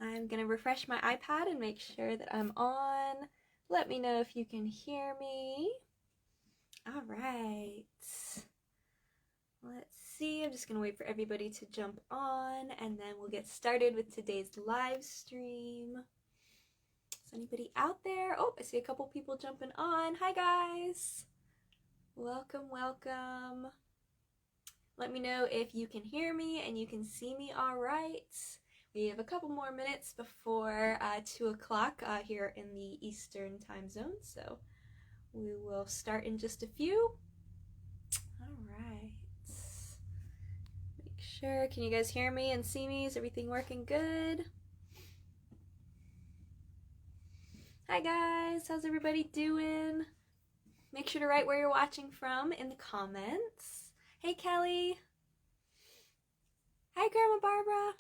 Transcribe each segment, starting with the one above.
I'm gonna refresh my iPad and make sure that I'm on. Let me know if you can hear me. All right. Let's see, I'm just gonna wait for everybody to jump on and then we'll get started with today's live stream. Is anybody out there? Oh, I see a couple people jumping on. Hi guys. Welcome, welcome. Let me know if you can hear me and you can see me all right. We have a couple more minutes before 2 o'clock here in the Eastern time zone, so we will start in just a few. All right. Make sure, can you guys hear me and see me? Is everything working good? Hi guys, how's everybody doing? Make sure to write where you're watching from in the comments. Hey Kelly. Hi Grandma Barbara.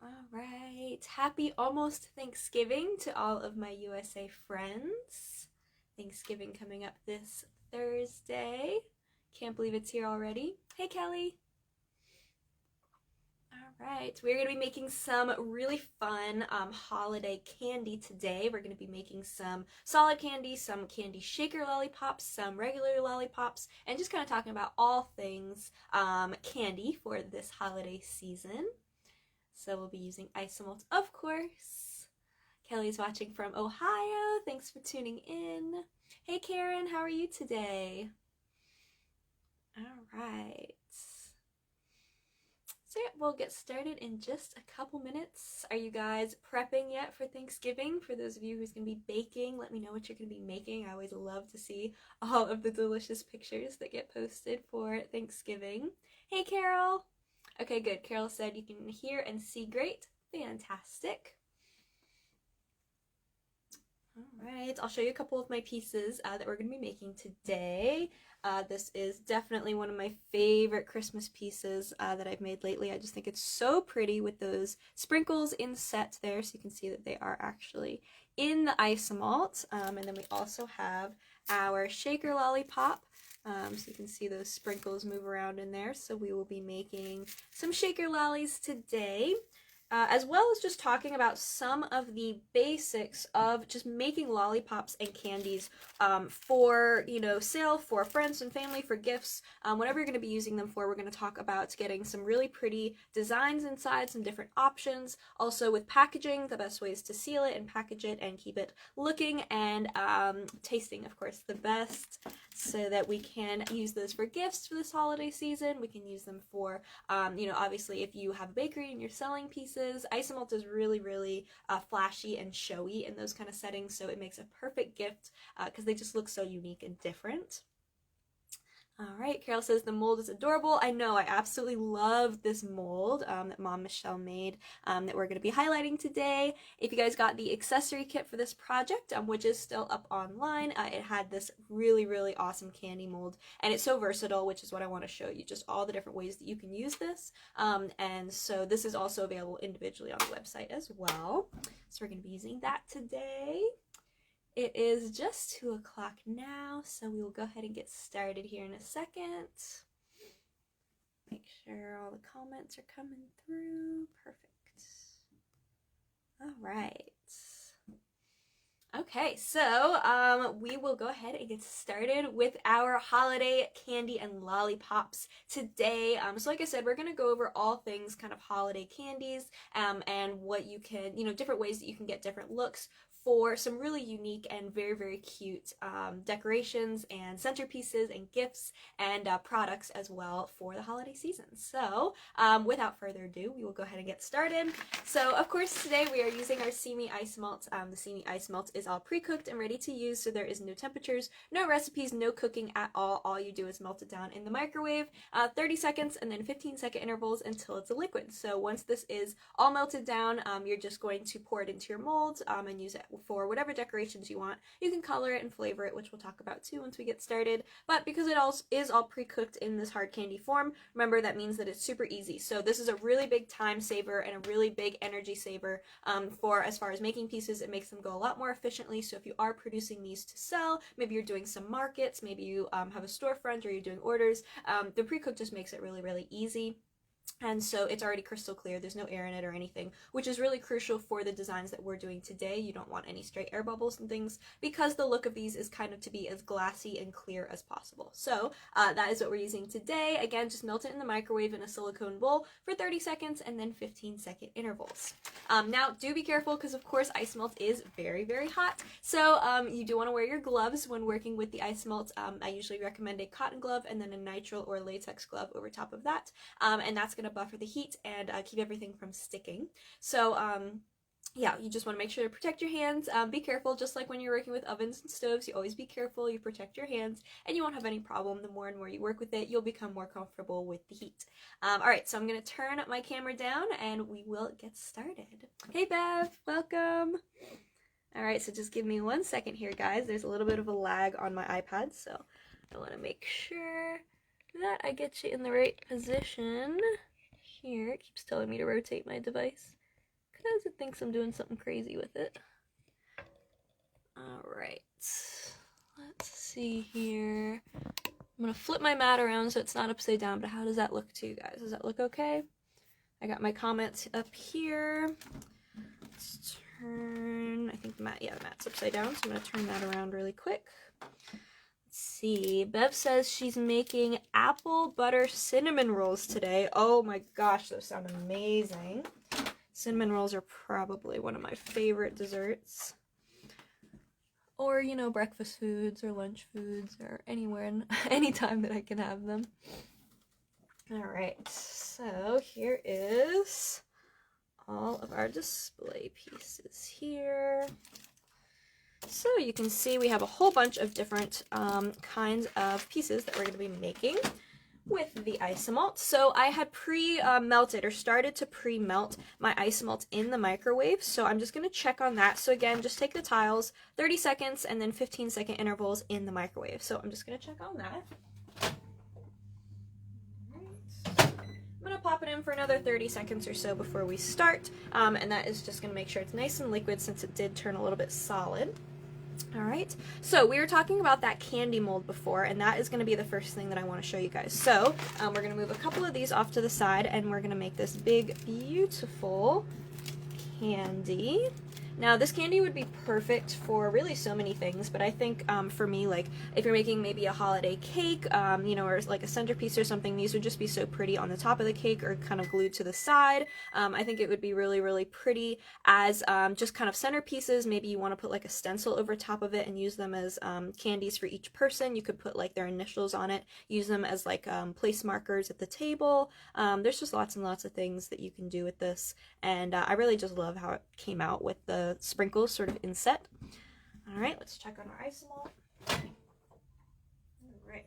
All right, happy almost Thanksgiving to all of my USA friends. Thanksgiving coming up this Thursday. Can't believe it's here already. Hey Kelly. All right, we're going to be making some really fun holiday candy today. We're going to be making some solid candy, some candy shaker lollipops, some regular lollipops, and just kind of talking about all things candy for this holiday season. So we'll be using isomalt, of course. Kelly's watching from Ohio. Thanks for tuning in. Hey Karen, how are you today? All right. So yeah, we'll get started in just a couple minutes. Are you guys prepping yet for Thanksgiving? For those of you who's going to be baking, let me know what you're going to be making. I always love to see all of the delicious pictures that get posted for Thanksgiving. Hey Carol! Okay, good. Carol said you can hear and see great. Fantastic. All right, I'll show you a couple of my pieces that we're going to be making today. This is definitely one of my favorite Christmas pieces that I've made lately. I just think it's so pretty with those sprinkles inset there, so you can see that they are actually in the isomalt. And then we also have our shaker lollipop. So you can see those sprinkles move around in there. So we will be making some shaker lollies today. As well as just talking about some of the basics of just making lollipops and candies for, sale, for friends and family, for gifts, whatever you're going to be using them for. We're going to talk about getting some really pretty designs inside, some different options. Also with packaging, the best ways to seal it and package it and keep it looking and tasting, of course, the best, so that we can use those for gifts for this holiday season. We can use them for, obviously if you have a bakery and you're selling pieces. Isomalt is really, really flashy and showy in those kind of settings, so it makes a perfect gift because they just look so unique and different. All right, Carol says the mold is adorable. I know, I absolutely love this mold that Mom Michelle made that we're going to be highlighting today. If you guys got the accessory kit for this project, which is still up online, it had this really, really awesome candy mold, and it's so versatile, which is what I want to show you, just all the different ways that you can use this. And so this is also available individually on the website as well. So we're going to be using that today. It is just 2 o'clock now, so we will go ahead and get started here in a second. Make sure all the comments are coming through. Perfect. All right. Okay, so we will go ahead and get started with our holiday candy and lollipops today. So like I said, we're going to go over all things kind of holiday candies and what you can, different ways that you can get different looks for some really unique and very, very cute decorations and centerpieces and gifts and products as well for the holiday season. So without further ado, we will go ahead and get started. So of course today we are using our Simi ice malt. The Simi ice malt is all pre-cooked and ready to use, so there is no temperatures, no recipes, no cooking at all. All you do is melt it down in the microwave, 30 seconds and then 15-second intervals until it's a liquid. So once this is all melted down, you're just going to pour it into your mold and use it for whatever decorations you want. You can color it and flavor it, which we'll talk about too once we get started. But because it all is all pre-cooked in this hard candy form, remember that means that it's super easy. So this is a really big time saver and a really big energy saver for as far as making pieces. It makes them go a lot more efficiently. So if you are producing these to sell, maybe you're doing some markets, maybe you have a storefront or you're doing orders, the pre-cook just makes it really, really easy. And so it's already crystal clear, there's no air in it or anything, which is really crucial for the designs that we're doing today. You don't want any stray air bubbles and things, because the look of these is kind of to be as glassy and clear as possible. So that is what we're using today. Again, just melt it in the microwave in a silicone bowl for 30 seconds and then 15-second intervals. Now, do be careful, because of course ice melt is very, very hot. So you do want to wear your gloves when working with the ice melt. I usually recommend a cotton glove and then a nitrile or latex glove over top of that. And that's going to buffer the heat and keep everything from sticking. So yeah, you just want to make sure to protect your hands. Be careful, just like when you're working with ovens and stoves, you always be careful, you protect your hands, and you won't have any problem. The more and more you work with it, you'll become more comfortable with the heat. Alright, so I'm going to turn my camera down and we will get started. Hey Bev, welcome! Alright, so just give me 1 second here, guys. There's a little bit of a lag on my iPad, so I want to make sure that I get you in the right position. Here, it keeps telling me to rotate my device because it thinks I'm doing something crazy with it. Alright, let's see here. I'm gonna flip my mat around so it's not upside down, but how does that look to you guys? Does that look okay? I got my comments up here. Let's turn, I think the mat's upside down, so I'm gonna turn that around really quick. See, Bev says she's making apple butter cinnamon rolls today. Oh my gosh, those sound amazing. Cinnamon rolls are probably one of my favorite desserts. Or, you know, breakfast foods or lunch foods or anywhere and anytime that I can have them. Alright, so here is all of our display pieces here. So you can see we have a whole bunch of different kinds of pieces that we're going to be making with the isomalt. So I had pre-melted or started to pre-melt my isomalt in the microwave. So I'm just going to check on that. So again, just take the tiles, 30 seconds and then 15-second intervals in the microwave. So I'm just going to check on that. I'm going to pop it in for another 30 seconds or so before we start. And that is just going to make sure it's nice and liquid since it did turn a little bit solid. Alright, so we were talking about that candy mold before, and that is going to be the first thing that I want to show you guys. So, we're going to move a couple of these off to the side, and we're going to make this big, beautiful candy. Now, this candy would be perfect for really so many things, but I think for me, like, if you're making maybe a holiday cake, you know, or like a centerpiece or something, these would just be so pretty on the top of the cake or kind of glued to the side. I think it would be really, really pretty as just kind of centerpieces. Maybe you want to put like a stencil over top of it and use them as candies for each person. You could put like their initials on it, use them as like place markers at the table. There's just lots and lots of things that you can do with this, and I really just love how it came out with the sprinkles sort of inset. Alright, let's check on our isomalt. Alright.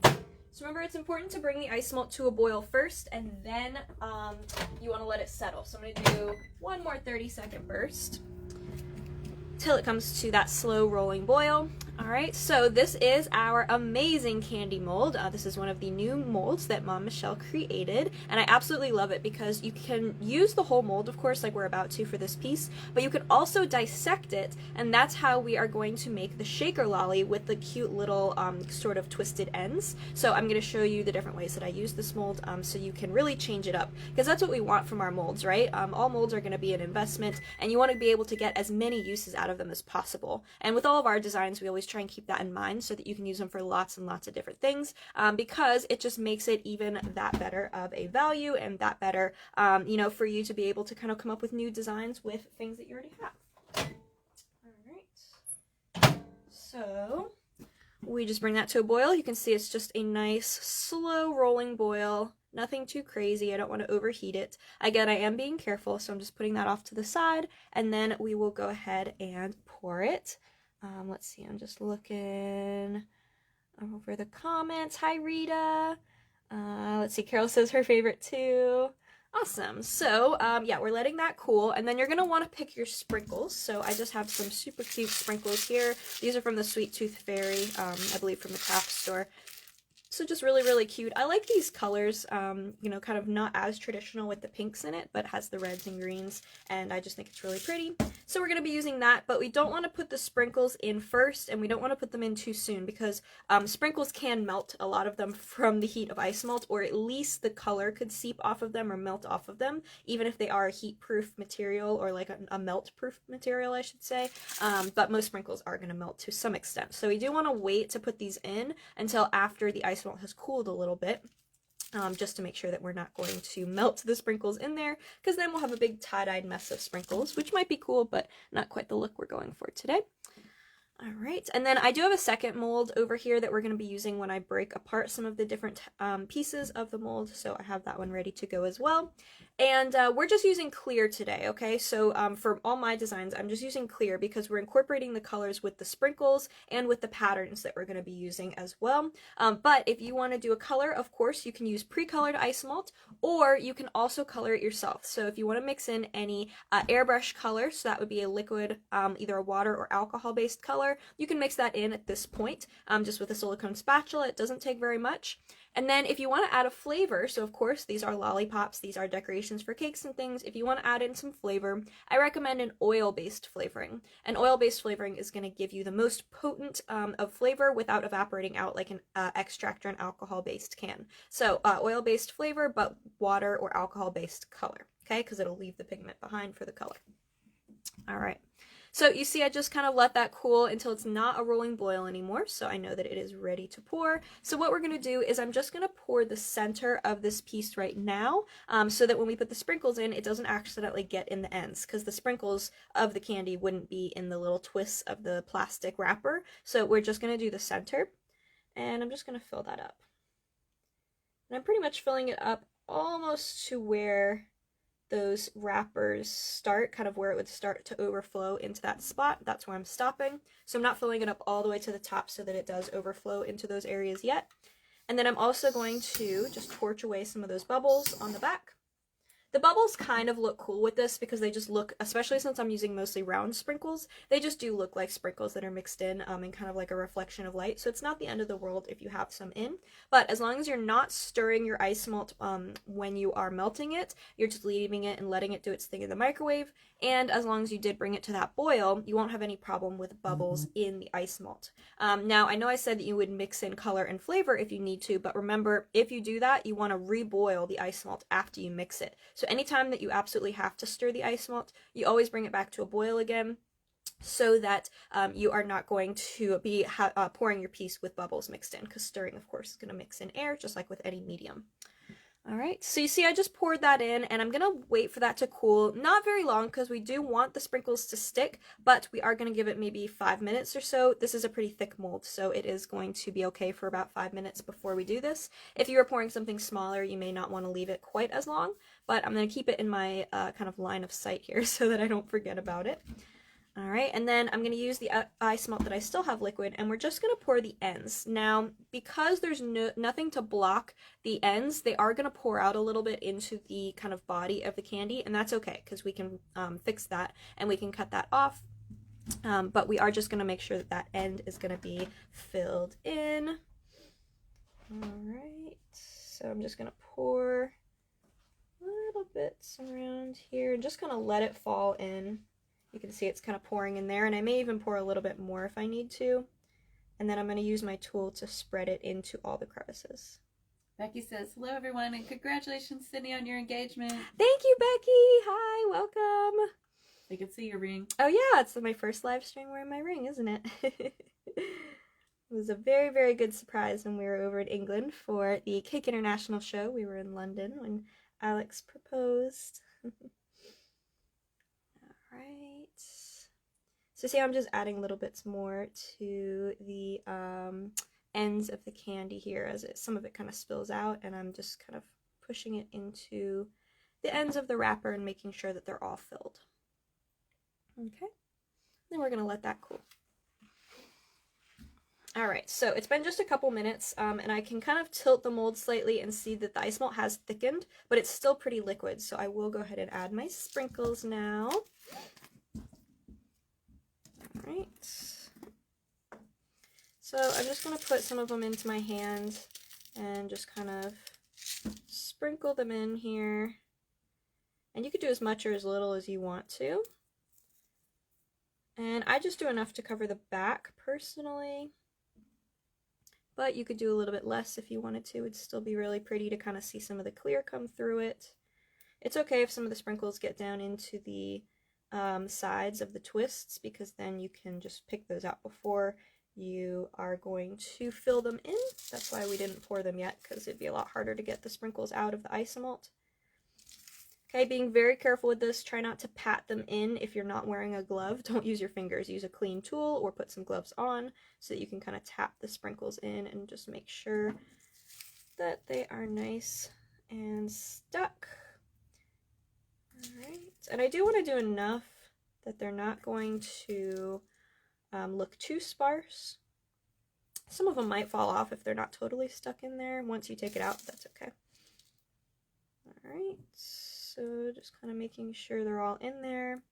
So remember, it's important to bring the isomalt to a boil first, and then you want to let it settle. So I'm going to do one more 30-second burst till it comes to that slow rolling boil. Alright, so this is our amazing candy mold. This is one of the new molds that Mom Michelle created, and I absolutely love it because you can use the whole mold, of course, like we're about to for this piece, but you can also dissect it, and that's how we are going to make the shaker lolly with the cute little sort of twisted ends. So I'm going to show you the different ways that I use this mold so you can really change it up, because that's what we want from our molds, right? All molds are going to be an investment, and you want to be able to get as many uses out of them as possible. And with all of our designs, we always try and keep that in mind so that you can use them for lots and lots of different things, because it just makes it even that better of a value and that better, you know, for you to be able to kind of come up with new designs with things that you already have. Alright, so we just bring that to a boil. You can see it's just a nice slow rolling boil. Nothing too crazy. I don't want to overheat it. Again, I am being careful, so I'm just putting that off to the side, and then we will go ahead and pour it. Let's see, I'm just looking over the comments. Hi, Rita. Let's see, Carol says her favorite too. Awesome. So, yeah, we're letting that cool, and then you're going to want to pick your sprinkles. So I just have some super cute sprinkles here. These are from the Sweet Tooth Fairy, I believe from the craft store. So just really, really cute. I like these colors, you know, kind of not as traditional with the pinks in it, but has the reds and greens, and I just think it's really pretty. So we're going to be using that, but we don't want to put the sprinkles in first, and we don't want to put them in too soon, because sprinkles can melt, a lot of them, from the heat of ice melt, or at least the color could seep off of them or melt off of them, even if they are a heat-proof material, or like a melt-proof material, I should say. But most sprinkles are going to melt to some extent. So we do want to wait to put these in until after the ice melt has cooled a little bit, just to make sure that we're not going to melt the sprinkles in there, because then we'll have a big tie-dyed mess of sprinkles, which might be cool, but not quite the look we're going for today. All right, and then I do have a second mold over here that we're going to be using when I break apart some of the different pieces of the mold, so I have that one ready to go as well. And we're just using clear today, okay? So for all my designs, I'm just using clear because we're incorporating the colors with the sprinkles and with the patterns that we're going to be using as well. But if you want to do a color, of course, you can use pre-colored ice malt, or you can also color it yourself. So if you want to mix in any airbrush color, so that would be a liquid, either a water or alcohol-based color, you can mix that in at this point, just with a silicone spatula. It doesn't take very much. And then if you want to add a flavor, so of course these are lollipops, these are decorations for cakes and things. If you want to add in some flavor, I recommend an oil-based flavoring. An oil-based flavoring is going to give you the most potent of flavor without evaporating out like an extract or an alcohol-based can. So oil-based flavor, but water or alcohol-based color, okay? Because it'll leave the pigment behind for the color. All right. So you see I just kind of let that cool until it's not a rolling boil anymore, so I know that it is ready to pour. So what we're going to do is I'm just going to pour the center of this piece right now, so that when we put the sprinkles in, it doesn't accidentally get in the ends, because the sprinkles of the candy wouldn't be in the little twists of the plastic wrapper. So we're just going to do the center, and I'm just going to fill that up. And I'm pretty much filling it up almost to where those wrappers start, kind of where it would start to overflow into that spot. That's where I'm stopping. So I'm not filling it up all the way to the top so that it does overflow into those areas yet. And then I'm also going to just torch away some of those bubbles on the back. The bubbles kind of look cool with this because they just look, especially since I'm using mostly round sprinkles, they just do look like sprinkles that are mixed in and kind of like a reflection of light. So it's not the end of the world if you have some in. But as long as you're not stirring your ice malt when you are melting it, you're just leaving it and letting it do its thing in the microwave. And as long as you did bring it to that boil, you won't have any problem with bubbles in the ice malt. Now, I know I said that you would mix in color and flavor if you need to, but remember, if you do that, you want to reboil the ice malt after you mix it. So anytime that you absolutely have to stir the ice malt, you always bring it back to a boil again, so that you are not going to be pouring your piece with bubbles mixed in, because stirring, of course, is going to mix in air, just like with any medium. All right, so you see I just poured that in, and I'm going to wait for that to cool. Not very long, because we do want the sprinkles to stick, but we are going to give it maybe 5 minutes or so. This is a pretty thick mold, so it is going to be okay for about 5 minutes before we do this. If you are pouring something smaller, you may not want to leave it quite as long, but I'm going to keep it in my kind of line of sight here so that I don't forget about it. All right, and then I'm going to use the ice melt that I still have liquid, and we're just going to pour the ends. Now, because there's nothing to block the ends, they are going to pour out a little bit into the kind of body of the candy, and that's okay, because we can fix that, and we can cut that off. But we are just going to make sure that that end is going to be filled in. All right, so I'm just going to pour little bits around here, and just going to let it fall in. You can see it's kind of pouring in there, and I may even pour a little bit more if I need to. And then I'm going to use my tool to spread it into all the crevices. Becky says, hello everyone, and congratulations, Sidney, on your engagement. Thank you, Becky! Hi, welcome! I can see your ring. Oh yeah, it's my first live stream wearing my ring, isn't it? It was a very, very good surprise when we were over in England for the Cake International show. We were in London when Alex proposed. Right. So see, I'm just adding little bits more to the ends of the candy here as some of it kind of spills out, and I'm just kind of pushing it into the ends of the wrapper and making sure that they're all filled. Okay. Then we're going to let that cool. Alright, so it's been just a couple minutes, and I can kind of tilt the mold slightly and see that the ice melt has thickened, but it's still pretty liquid, so I will go ahead and add my sprinkles now. Alright. So I'm just going to put some of them into my hand, and just kind of sprinkle them in here. And you could do as much or as little as you want to. And I just do enough to cover the back personally. But you could do a little bit less if you wanted to. It'd still be really pretty to kind of see some of the clear come through it. It's okay if some of the sprinkles get down into the sides of the twists, because then you can just pick those out before you are going to fill them in. That's why we didn't pour them yet, because it'd be a lot harder to get the sprinkles out of the isomalt. Okay, being very careful with this. Try not to pat them in if you're not wearing a glove. Don't use your fingers. Use a clean tool or put some gloves on so that you can kind of tap the sprinkles in and just make sure that they are nice and stuck. Alright, and I do want to do enough that they're not going to look too sparse. Some of them might fall off if they're not totally stuck in there. Once you take it out, that's okay. Alright, so just kind of making sure they're all in there.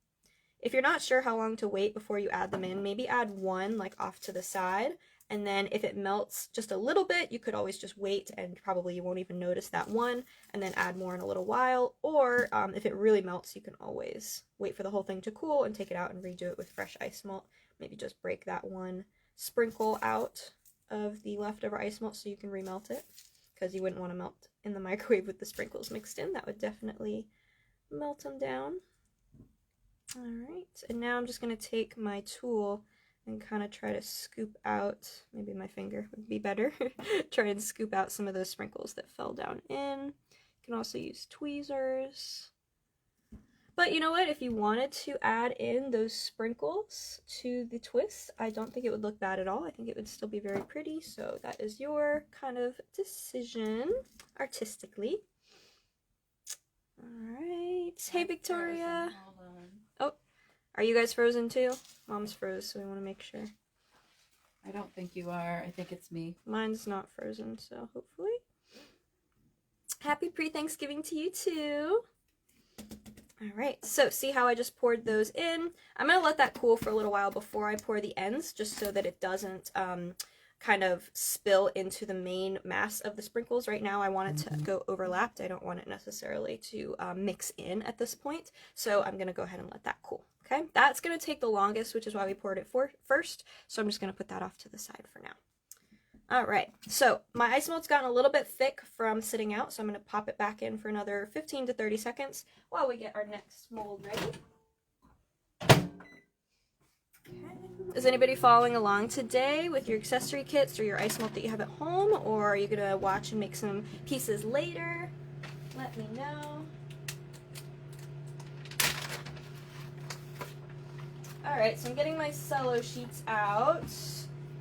If you're not sure how long to wait before you add them in, maybe add one like off to the side, and then if it melts just a little bit, you could always just wait and probably you won't even notice that one, and then add more in a little while. Or if it really melts, you can always wait for the whole thing to cool and take it out and redo it with fresh ice melt. Maybe just break that one sprinkle out of the leftover ice melt so you can remelt it, because you wouldn't want to melt in the microwave with the sprinkles mixed in. That would definitely melt them down. Alright, and now I'm just going to take my tool and kind of try to scoop out, maybe my finger would be better, try and scoop out some of those sprinkles that fell down in. You can also use tweezers. But you know what, if you wanted to add in those sprinkles to the twist, I don't think it would look bad at all. I think it would still be very pretty, so that is your kind of decision, artistically. Alright, hey Victoria! Hold on. Oh, are you guys frozen too? Mom's froze, so we want to make sure. I don't think you are. I think it's me. Mine's not frozen, so hopefully. Happy pre-Thanksgiving to you too. Alright, so see how I just poured those in? I'm going to let that cool for a little while before I pour the ends, just so that it doesn't kind of spill into the main mass of the sprinkles. Right now I want it to go overlapped. I don't want it necessarily to mix in at this point, so I'm going to go ahead and let that cool. Okay, that's going to take the longest, which is why we poured it first, so I'm just going to put that off to the side for now. Alright, so my ice melt's gotten a little bit thick from sitting out, so I'm going to pop it back in for another 15 to 30 seconds while we get our next mold ready. Okay. Is anybody following along today with your accessory kits or your ice melt that you have at home, or are you going to watch and make some pieces later? Let me know. Alright, so I'm getting my cello sheets out.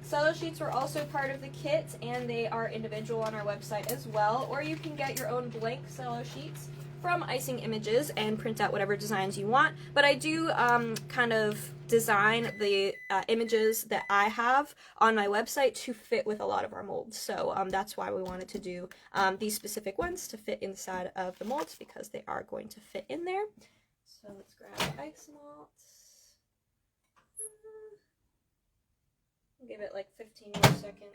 Cello sheets were also part of the kit, and they are individual on our website as well, or you can get your own blank cello sheets from Icing Images and print out whatever designs you want. But I do kind of design the images that I have on my website to fit with a lot of our molds. So that's why we wanted to do these specific ones to fit inside of the molds, because they are going to fit in there. So let's grab ice malt. Give it like 15 more seconds.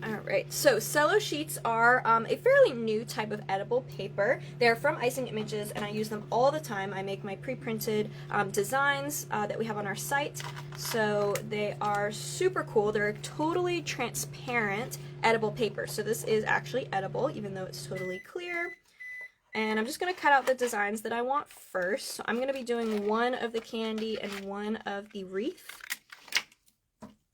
Alright, so cello sheets are a fairly new type of edible paper. They're from Icing Images, and I use them all the time. I make my pre-printed designs that we have on our site, so they are super cool. They're totally transparent edible paper, so this is actually edible, even though it's totally clear. And I'm just going to cut out the designs that I want first. So I'm going to be doing one of the candy and one of the wreath.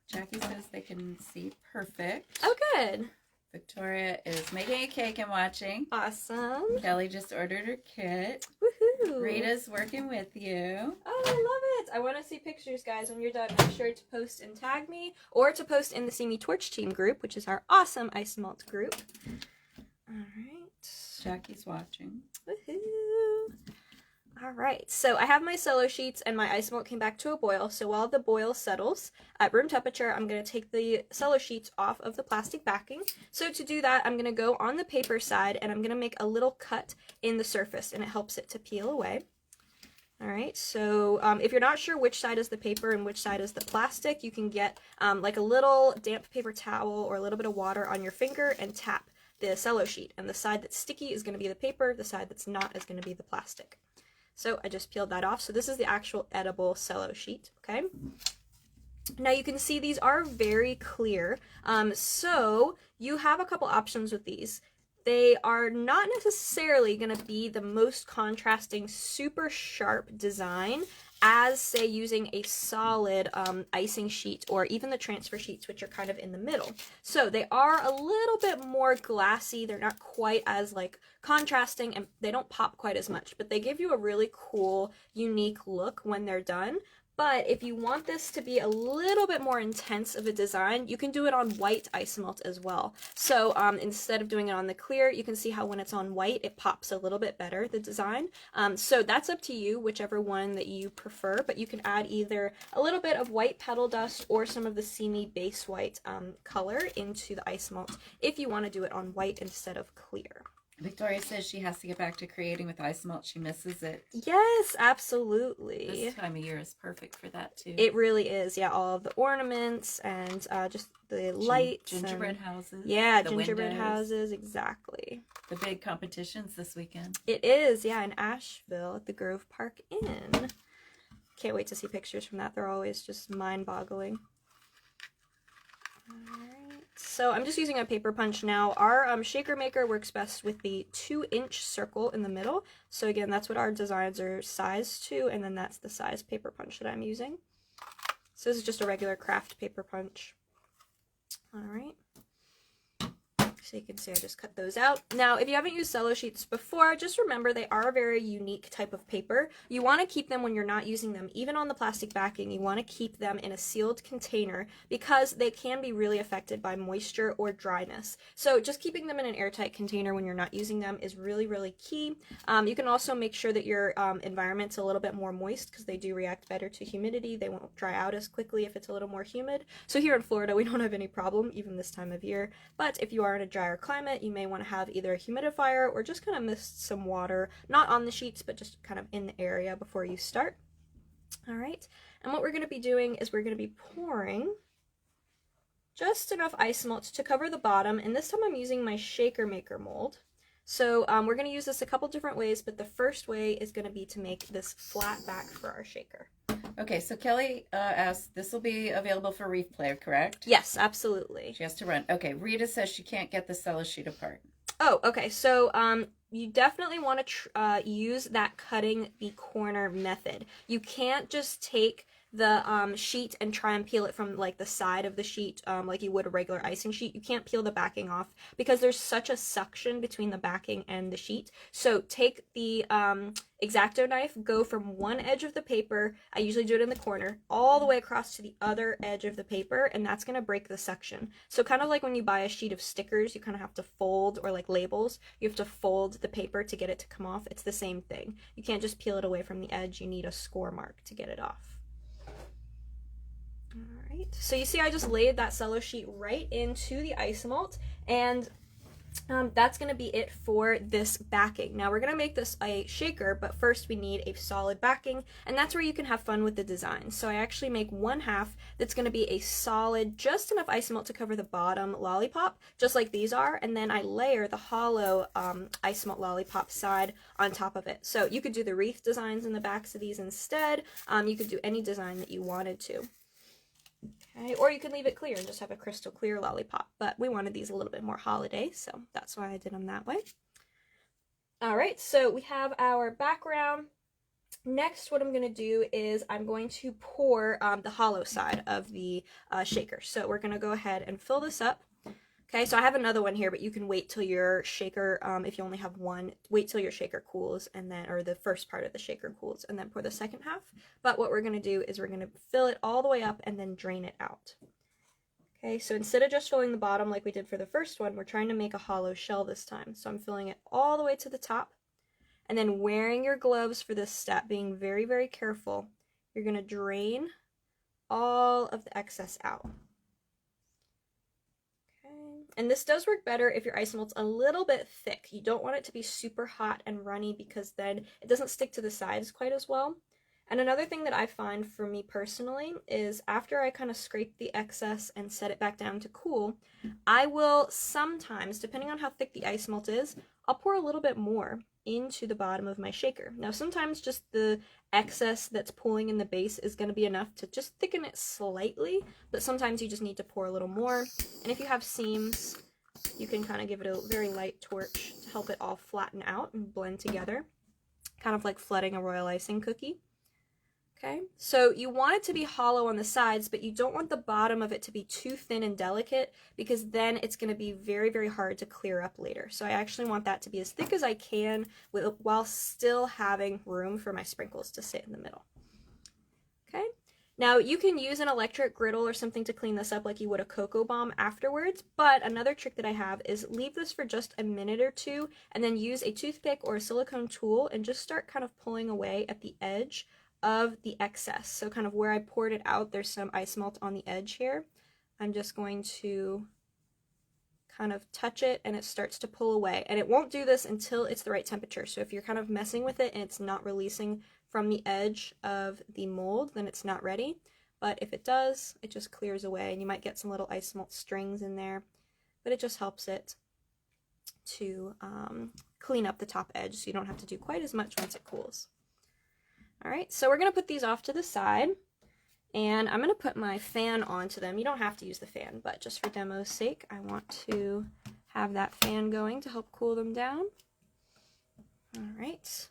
Jackie says they can see perfect. Oh, good. Victoria is making a cake and watching. Awesome. Kelly just ordered her kit. Woohoo. Rita's working with you. Oh, I love it. I want to see pictures, guys. When you're done, make sure to post and tag me, or to post in the See Me Torch Team group, which is our awesome ice malt group. All right. Jackie's watching. Woohoo! Alright, so I have my cello sheets and my ice melt came back to a boil, so while the boil settles at room temperature, I'm going to take the cello sheets off of the plastic backing. So to do that, I'm going to go on the paper side and I'm going to make a little cut in the surface, and it helps it to peel away. All right, so if you're not sure which side is the paper and which side is the plastic, you can get like a little damp paper towel or a little bit of water on your finger and tap the cello sheet. And the side that's sticky is going to be the paper, the side that's not is going to be the plastic. So I just peeled that off. So this is the actual edible cello sheet, okay? Now you can see these are very clear. So you have a couple options with these. They are not necessarily going to be the most contrasting, super sharp design as, say, using a solid icing sheet or even the transfer sheets, which are kind of in the middle. So they are a little bit more glassy. They're not quite as like contrasting and they don't pop quite as much, but they give you a really cool, unique look when they're done. But if you want this to be a little bit more intense of a design, you can do it on white ice melt as well. So instead of doing it on the clear, you can see how when it's on white, it pops a little bit better, the design. So that's up to you, whichever one that you prefer, but you can add either a little bit of white petal dust or some of the seamy base white color into the ice melt if you want to do it on white instead of clear. Victoria says she has to get back to creating with ice melt. She misses it. Yes, absolutely. This time of year is perfect for that too. It really is. Yeah, all of the ornaments and just the lights. Gingerbread houses. Yeah, gingerbread houses, exactly. The big competitions this weekend. It is, yeah, in Asheville at the Grove Park Inn. Can't wait to see pictures from that. They're always just mind-boggling. Alright, so I'm just using a paper punch now. Our shaker maker works best with the 2-inch circle in the middle. So again, that's what our designs are sized to, and then that's the size paper punch that I'm using. So this is just a regular craft paper punch. Alright. So you can see I just cut those out. Now, if you haven't used cello sheets before, just remember they are a very unique type of paper. You want to keep them when you're not using them. Even on the plastic backing, you want to keep them in a sealed container because they can be really affected by moisture or dryness. So just keeping them in an airtight container when you're not using them is really, really key. You can also make sure that your environment's a little bit more moist because they do react better to humidity. They won't dry out as quickly if it's a little more humid. So here in Florida, we don't have any problem even this time of year. But if you are in a drier climate, you may want to have either a humidifier or just kind of mist some water, not on the sheets, but just kind of in the area before you start. All right, and what we're going to be doing is we're going to be pouring just enough ice melt to cover the bottom, and this time I'm using my shaker maker mold. So we're going to use this a couple different ways, but the first way is going to be to make this flat back for our shaker. Okay, so Kelly asked, this will be available for Reef Player, correct? Yes, absolutely. She has to run. Okay, Rita says she can't get the cello sheet apart. Oh, okay. So you definitely want to use that cutting the corner method. You can't just take the sheet and try and peel it from like the side of the sheet like you would a regular icing sheet. You can't peel the backing off because there's such a suction between the backing and the sheet. So take the X-Acto knife, go from one edge of the paper, I usually do it in the corner, all the way across to the other edge of the paper, and that's going to break the suction. So kind of like when you buy a sheet of stickers, you kind of have to fold, or like labels, you have to fold the paper to get it to come off. It's the same thing. You can't just peel it away from the edge. You need a score mark to get it off. Alright, so you see I just laid that cello sheet right into the ice melt, and that's going to be it for this backing. Now we're going to make this a shaker, but first we need a solid backing, and that's where you can have fun with the design. So I actually make one half that's going to be a solid, just enough ice melt to cover the bottom lollipop, just like these are, and then I layer the hollow ice melt lollipop side on top of it. So you could do the wreath designs in the backs of these instead. You could do any design that you wanted to. Okay, or you can leave it clear and just have a crystal clear lollipop, but we wanted these a little bit more holiday, so that's why I did them that way. Alright, so we have our background. Next, what I'm going to do is I'm going to pour the hollow side of the shaker. So we're going to go ahead and fill this up. Okay, so I have another one here, but you can wait till your shaker, if you only have one, wait till your shaker cools, and then, or the first part of the shaker cools, and then pour the second half. But what we're going to do is we're going to fill it all the way up and then drain it out. Okay, so instead of just filling the bottom like we did for the first one, we're trying to make a hollow shell this time. So I'm filling it all the way to the top, and then wearing your gloves for this step, being very, very careful, you're going to drain all of the excess out. And this does work better if your ice melt's a little bit thick. You don't want it to be super hot and runny because then it doesn't stick to the sides quite as well. And another thing that I find for me personally is after I kind of scrape the excess and set it back down to cool, I will sometimes, depending on how thick the ice melt is, I'll pour a little bit more into the bottom of my shaker. Now sometimes just the excess that's pooling in the base is going to be enough to just thicken it slightly, but sometimes you just need to pour a little more. And if you have seams, you can kind of give it a very light torch to help it all flatten out and blend together, kind of like flooding a royal icing cookie. Okay, so you want it to be hollow on the sides, but you don't want the bottom of it to be too thin and delicate because then it's going to be very, very hard to clear up later. So I actually want that to be as thick as I can while still having room for my sprinkles to sit in the middle. Okay, now you can use an electric griddle or something to clean this up like you would a cocoa bomb afterwards, but another trick that I have is leave this for just a minute or two and then use a toothpick or a silicone tool and just start kind of pulling away at the edge of the excess. So kind of where I poured it out, there's some ice melt on the edge here. I'm just going to kind of touch it and it starts to pull away. And it won't do this until it's the right temperature. So if you're kind of messing with it and it's not releasing from the edge of the mold, then it's not ready. But if it does, it just clears away and you might get some little ice melt strings in there, but it just helps it to clean up the top edge so you don't have to do quite as much once it cools. All right, so we're going to put these off to the side, and I'm going to put my fan onto them. You don't have to use the fan, but just for demo's sake, I want to have that fan going to help cool them down. All right,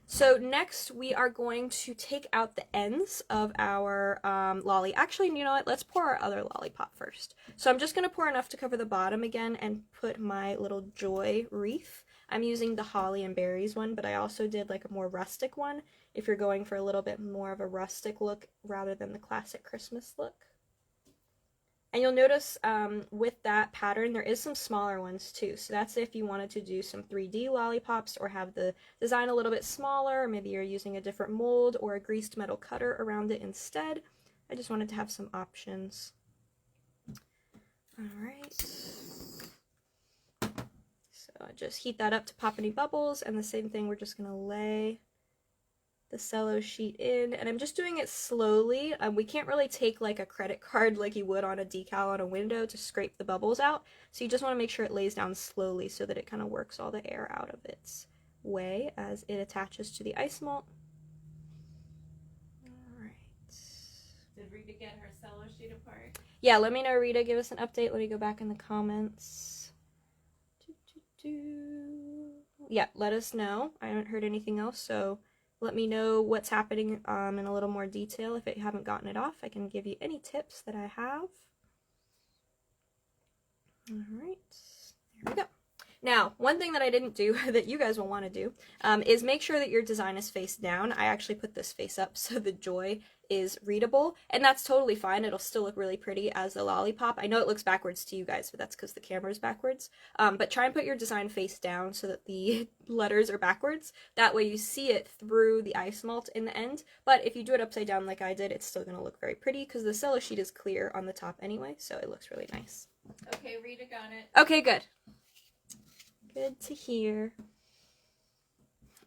so next we are going to take out the ends of our lolly. Actually, you know what? Let's pour our other lollipop first. So I'm just going to pour enough to cover the bottom again and put my little joy wreath. I'm using the holly and berries one, but I also did like a more rustic one if you're going for a little bit more of a rustic look rather than the classic Christmas look. And you'll notice with that pattern, there is some smaller ones too. So that's if you wanted to do some 3D lollipops or have the design a little bit smaller, or maybe you're using a different mold or a greased metal cutter around it instead. I just wanted to have some options. All right. So just heat that up to pop any bubbles, and the same thing, we're just going to lay the cello sheet in, and I'm just doing it slowly. We can't really take like a credit card like you would on a decal on a window to scrape the bubbles out, so you just want to make sure it lays down slowly so that it kind of works all the air out of its way as it attaches to the ice melt. Alright. Did Rita get her cello sheet apart? Yeah, let me know, Rita. Give us an update. Let me go back in the comments. Yeah, let us know. I haven't heard anything else, so let me know what's happening in a little more detail. If I haven't gotten it off, I can give you any tips that I have. Alright, there we go. Now, one thing that I didn't do that you guys will want to do is make sure that your design is face down. I actually put this face up so the joy is readable, and that's totally fine. It'll still look really pretty as the lollipop. I know it looks backwards to you guys, but that's because the camera's backwards. But try and put your design face down so that the letters are backwards. That way you see it through the ice melt in the end. But if you do it upside down like I did, it's still going to look very pretty because the cello sheet is clear on the top anyway, so it looks really nice. Okay, Rita got it. Okay, good. Good to hear.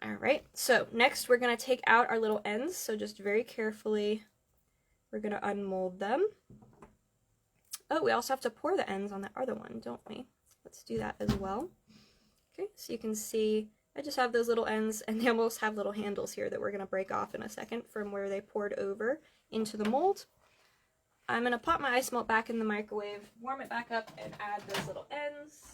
Alright, so next we're going to take out our little ends, so just very carefully we're going to unmold them. Oh, we also have to pour the ends on the other one, don't we? Let's do that as well. Okay, so you can see I just have those little ends, and they almost have little handles here that we're going to break off in a second from where they poured over into the mold. I'm going to pop my ice melt back in the microwave, warm it back up, and add those little ends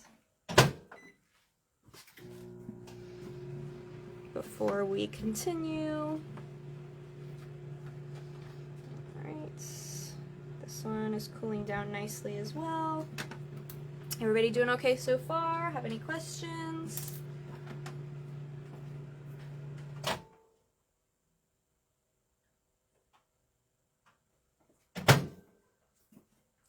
before we continue. Alright, this one is cooling down nicely as well. Everybody doing okay so far? Have any questions?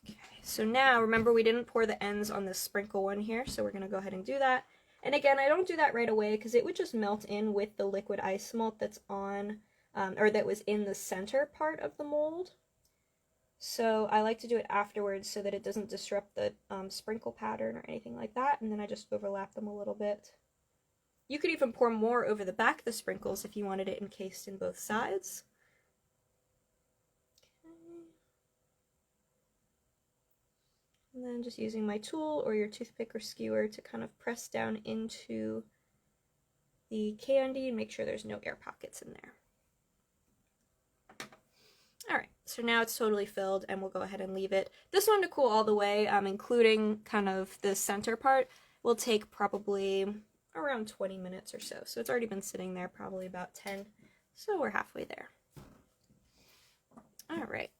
Okay, so now remember we didn't pour the ends on this sprinkle one here, so we're going to go ahead and do that. And again, I don't do that right away because it would just melt in with the liquid ice melt that's on, or that was in the center part of the mold. So I like to do it afterwards so that it doesn't disrupt the sprinkle pattern or anything like that, and then I just overlap them a little bit. You could even pour more over the back of the sprinkles if you wanted it encased in both sides. Okay. And then just using my tool or your toothpick or skewer to kind of press down into the candy and make sure there's no air pockets in there. Alright, so now it's totally filled and we'll go ahead and leave it. This one to cool all the way, including kind of the center part, will take probably around 20 minutes or so. So it's already been sitting there probably about 10, so we're halfway there. Alright.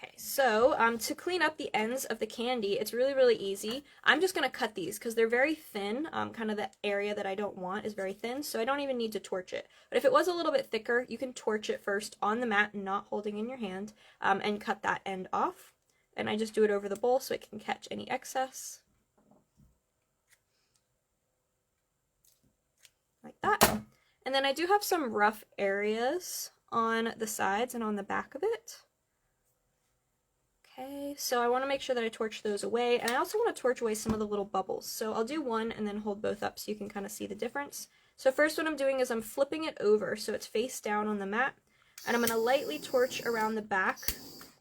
Okay, so to clean up the ends of the candy, it's really, really easy. I'm just going to cut these because they're very thin. Kind of the area that I don't want is very thin, so I don't even need to torch it. But if it was a little bit thicker, you can torch it first on the mat, not holding in your hand, and cut that end off. And I just do it over the bowl so it can catch any excess. Like that. And then I do have some rough areas on the sides and on the back of it. Okay, so I want to make sure that I torch those away, and I also want to torch away some of the little bubbles. So I'll do one and then hold both up so you can kind of see the difference. So first what I'm doing is I'm flipping it over so it's face down on the mat, and I'm going to lightly torch around the back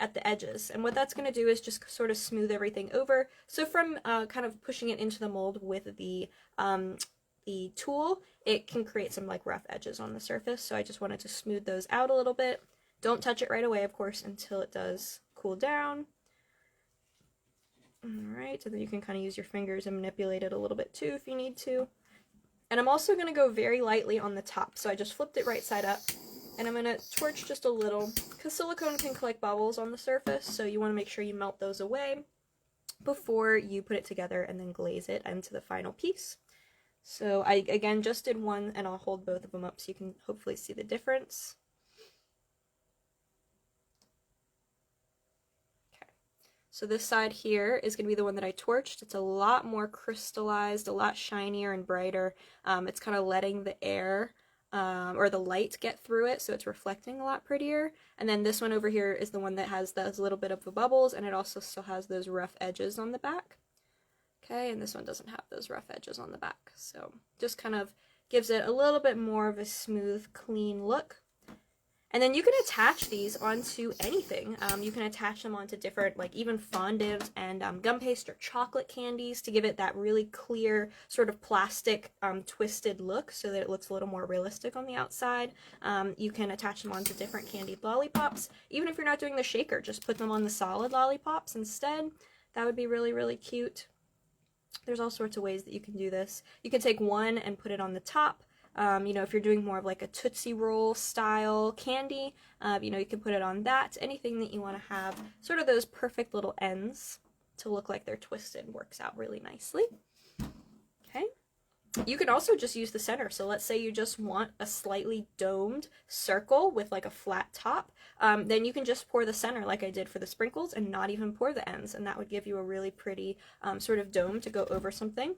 at the edges. And what that's going to do is just sort of smooth everything over. So from kind of pushing it into the mold with the tool, it can create some like rough edges on the surface. So I just wanted to smooth those out a little bit. Don't touch it right away, of course, until it does cool down. Alright, so then you can kind of use your fingers and manipulate it a little bit too if you need to. And I'm also going to go very lightly on the top. So I just flipped it right side up, and I'm going to torch just a little, because silicone can collect bubbles on the surface, so you want to make sure you melt those away before you put it together and then glaze it into the final piece. So I, again, just did one, and I'll hold both of them up so you can hopefully see the difference. So this side here is going to be the one that I torched. It's a lot more crystallized, a lot shinier and brighter. It's kind of letting the air or the light get through it, so it's reflecting a lot prettier. And then this one over here is the one that has those little bit of the bubbles, and it also still has those rough edges on the back. Okay, and this one doesn't have those rough edges on the back. So just kind of gives it a little bit more of a smooth, clean look. And then you can attach these onto anything. You can attach them onto different, like even fondant and gum paste or chocolate candies to give it that really clear sort of plastic twisted look so that it looks a little more realistic on the outside. You can attach them onto different candied lollipops. Even if you're not doing the shaker, just put them on the solid lollipops instead. That would be really, really cute. There's all sorts of ways that you can do this. You can take one and put it on the top. You know, if you're doing more of like a Tootsie Roll style candy, you know, you can put it on that. Anything that you want to have sort of those perfect little ends to look like they're twisted works out really nicely. Okay. You can also just use the center. So let's say you just want a slightly domed circle with like a flat top. Then you can just pour the center like I did for the sprinkles and not even pour the ends. And that would give you a really pretty sort of dome to go over something.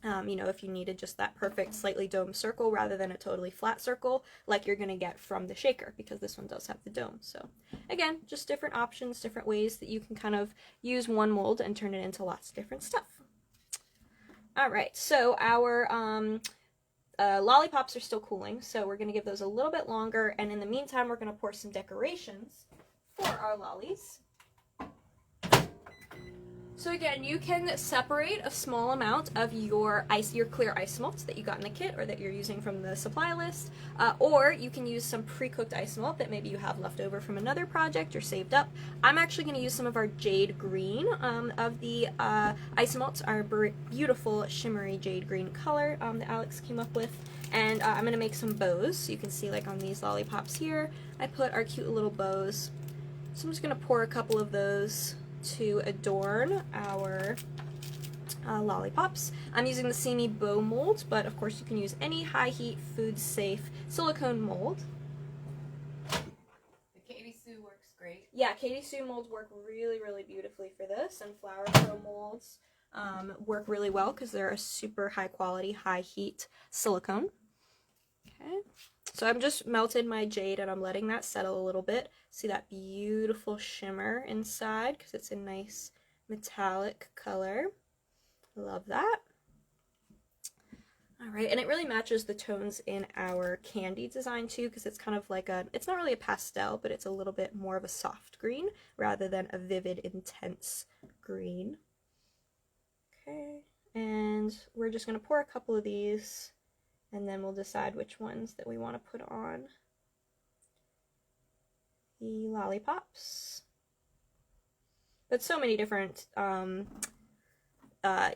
You know, if you needed just that perfect slightly domed circle rather than a totally flat circle like you're going to get from the shaker, because this one does have the dome. So again, just different options, different ways that you can kind of use one mold and turn it into lots of different stuff. All right, so our lollipops are still cooling, so we're going to give those a little bit longer, and in the meantime we're going to pour some decorations for our lollies. So again, you can separate a small amount of your clear ice melt that you got in the kit or that you're using from the supply list, or you can use some pre-cooked ice melt that maybe you have left over from another project or saved up. I'm actually going to use some of our jade green of the ice melts, our beautiful shimmery jade green color that Alex came up with, and I'm going to make some bows. So you can see like on these lollipops here, I put our cute little bows. So I'm just going to pour a couple of those to adorn our lollipops. I'm using the Simi bow mold, but of course you can use any high heat, food safe silicone mold. The Katie Sue works great. Yeah, Katie Sue molds work really, really beautifully for this, and Flower Pro molds work really well because they're a super high quality, high heat silicone. Okay, So I'm just melted my jade and I'm letting that settle a little bit. See that beautiful shimmer inside because it's a nice metallic color. Love that. All right, and it really matches the tones in our candy design too, because it's kind of like it's not really a pastel, but it's a little bit more of a soft green rather than a vivid, intense green. Okay, and we're just gonna pour a couple of these, and then we'll decide which ones that we want to put on the lollipops. But so many different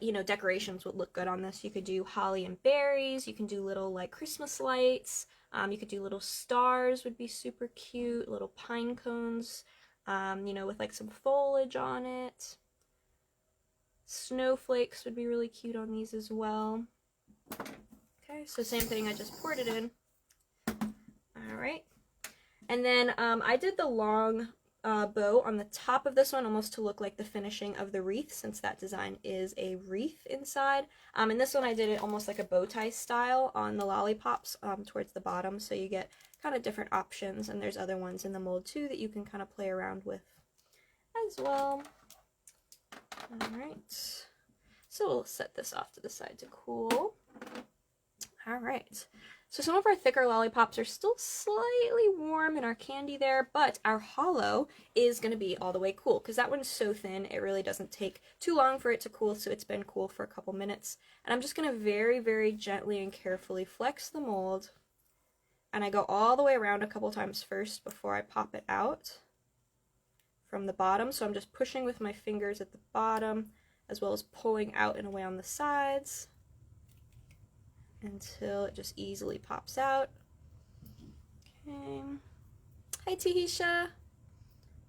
you know, decorations would look good on this. You could do holly and berries. You can do little like Christmas lights. You could do little stars, would be super cute. Little pine cones, you know, with like some foliage on it. Snowflakes would be really cute on these as well. Okay, so same thing. I just poured it in. All right, and then I did the long bow on the top of this one almost to look like the finishing of the wreath, since that design is a wreath inside. And this one I did it almost like a bow tie style on the lollipops towards the bottom, so you get kind of different options, and there's other ones in the mold too that you can kind of play around with as well. All right, so we'll set this off to the side to cool. All right, so some of our thicker lollipops are still slightly warm in our candy there, but our hollow is going to be all the way cool because that one's so thin it really doesn't take too long for it to cool, so it's been cool for a couple minutes. And I'm just going to very, very gently and carefully flex the mold, and I go all the way around a couple times first before I pop it out from the bottom. So I'm just pushing with my fingers at the bottom as well as pulling out and away on the sides until it just easily pops out. Okay. Hi, Tahisha.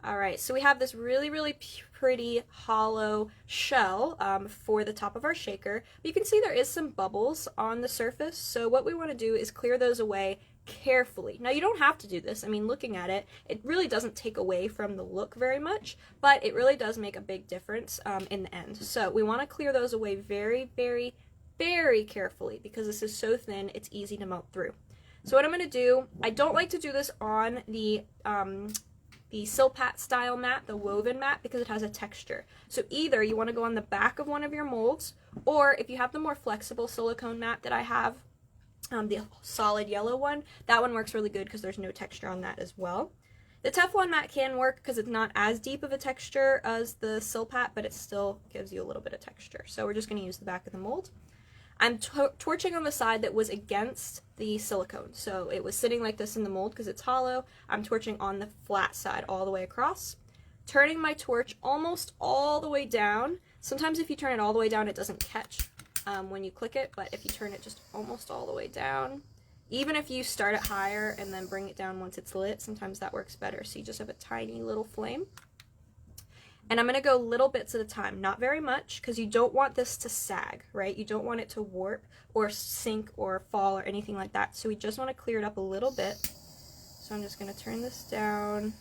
All right, so we have this really, really pretty hollow shell for the top of our shaker. But you can see there is some bubbles on the surface, so what we want to do is clear those away carefully. Now, you don't have to do this. I mean, looking at it, it really doesn't take away from the look very much, but it really does make a big difference in the end. So we want to clear those away very, very, very carefully because this is so thin, it's easy to melt through. So what I'm going to do, I don't like to do this on the Silpat style mat, the woven mat, because it has a texture. So either you want to go on the back of one of your molds, or if you have the more flexible silicone mat that I have, the solid yellow one, that one works really good because there's no texture on that as well. The Teflon mat can work because it's not as deep of a texture as the Silpat, but it still gives you a little bit of texture. So we're just going to use the back of the mold. I'm torching on the side that was against the silicone. So it was sitting like this in the mold because it's hollow. I'm torching on the flat side all the way across. Turning my torch almost all the way down. Sometimes if you turn it all the way down, it doesn't catch when you click it. But if you turn it just almost all the way down, even if you start it higher and then bring it down once it's lit, sometimes that works better. So you just have a tiny little flame. And I'm going to go little bits at a time, not very much, because you don't want this to sag, right? You don't want it to warp or sink or fall or anything like that. So we just want to clear it up a little bit. So I'm just going to turn this down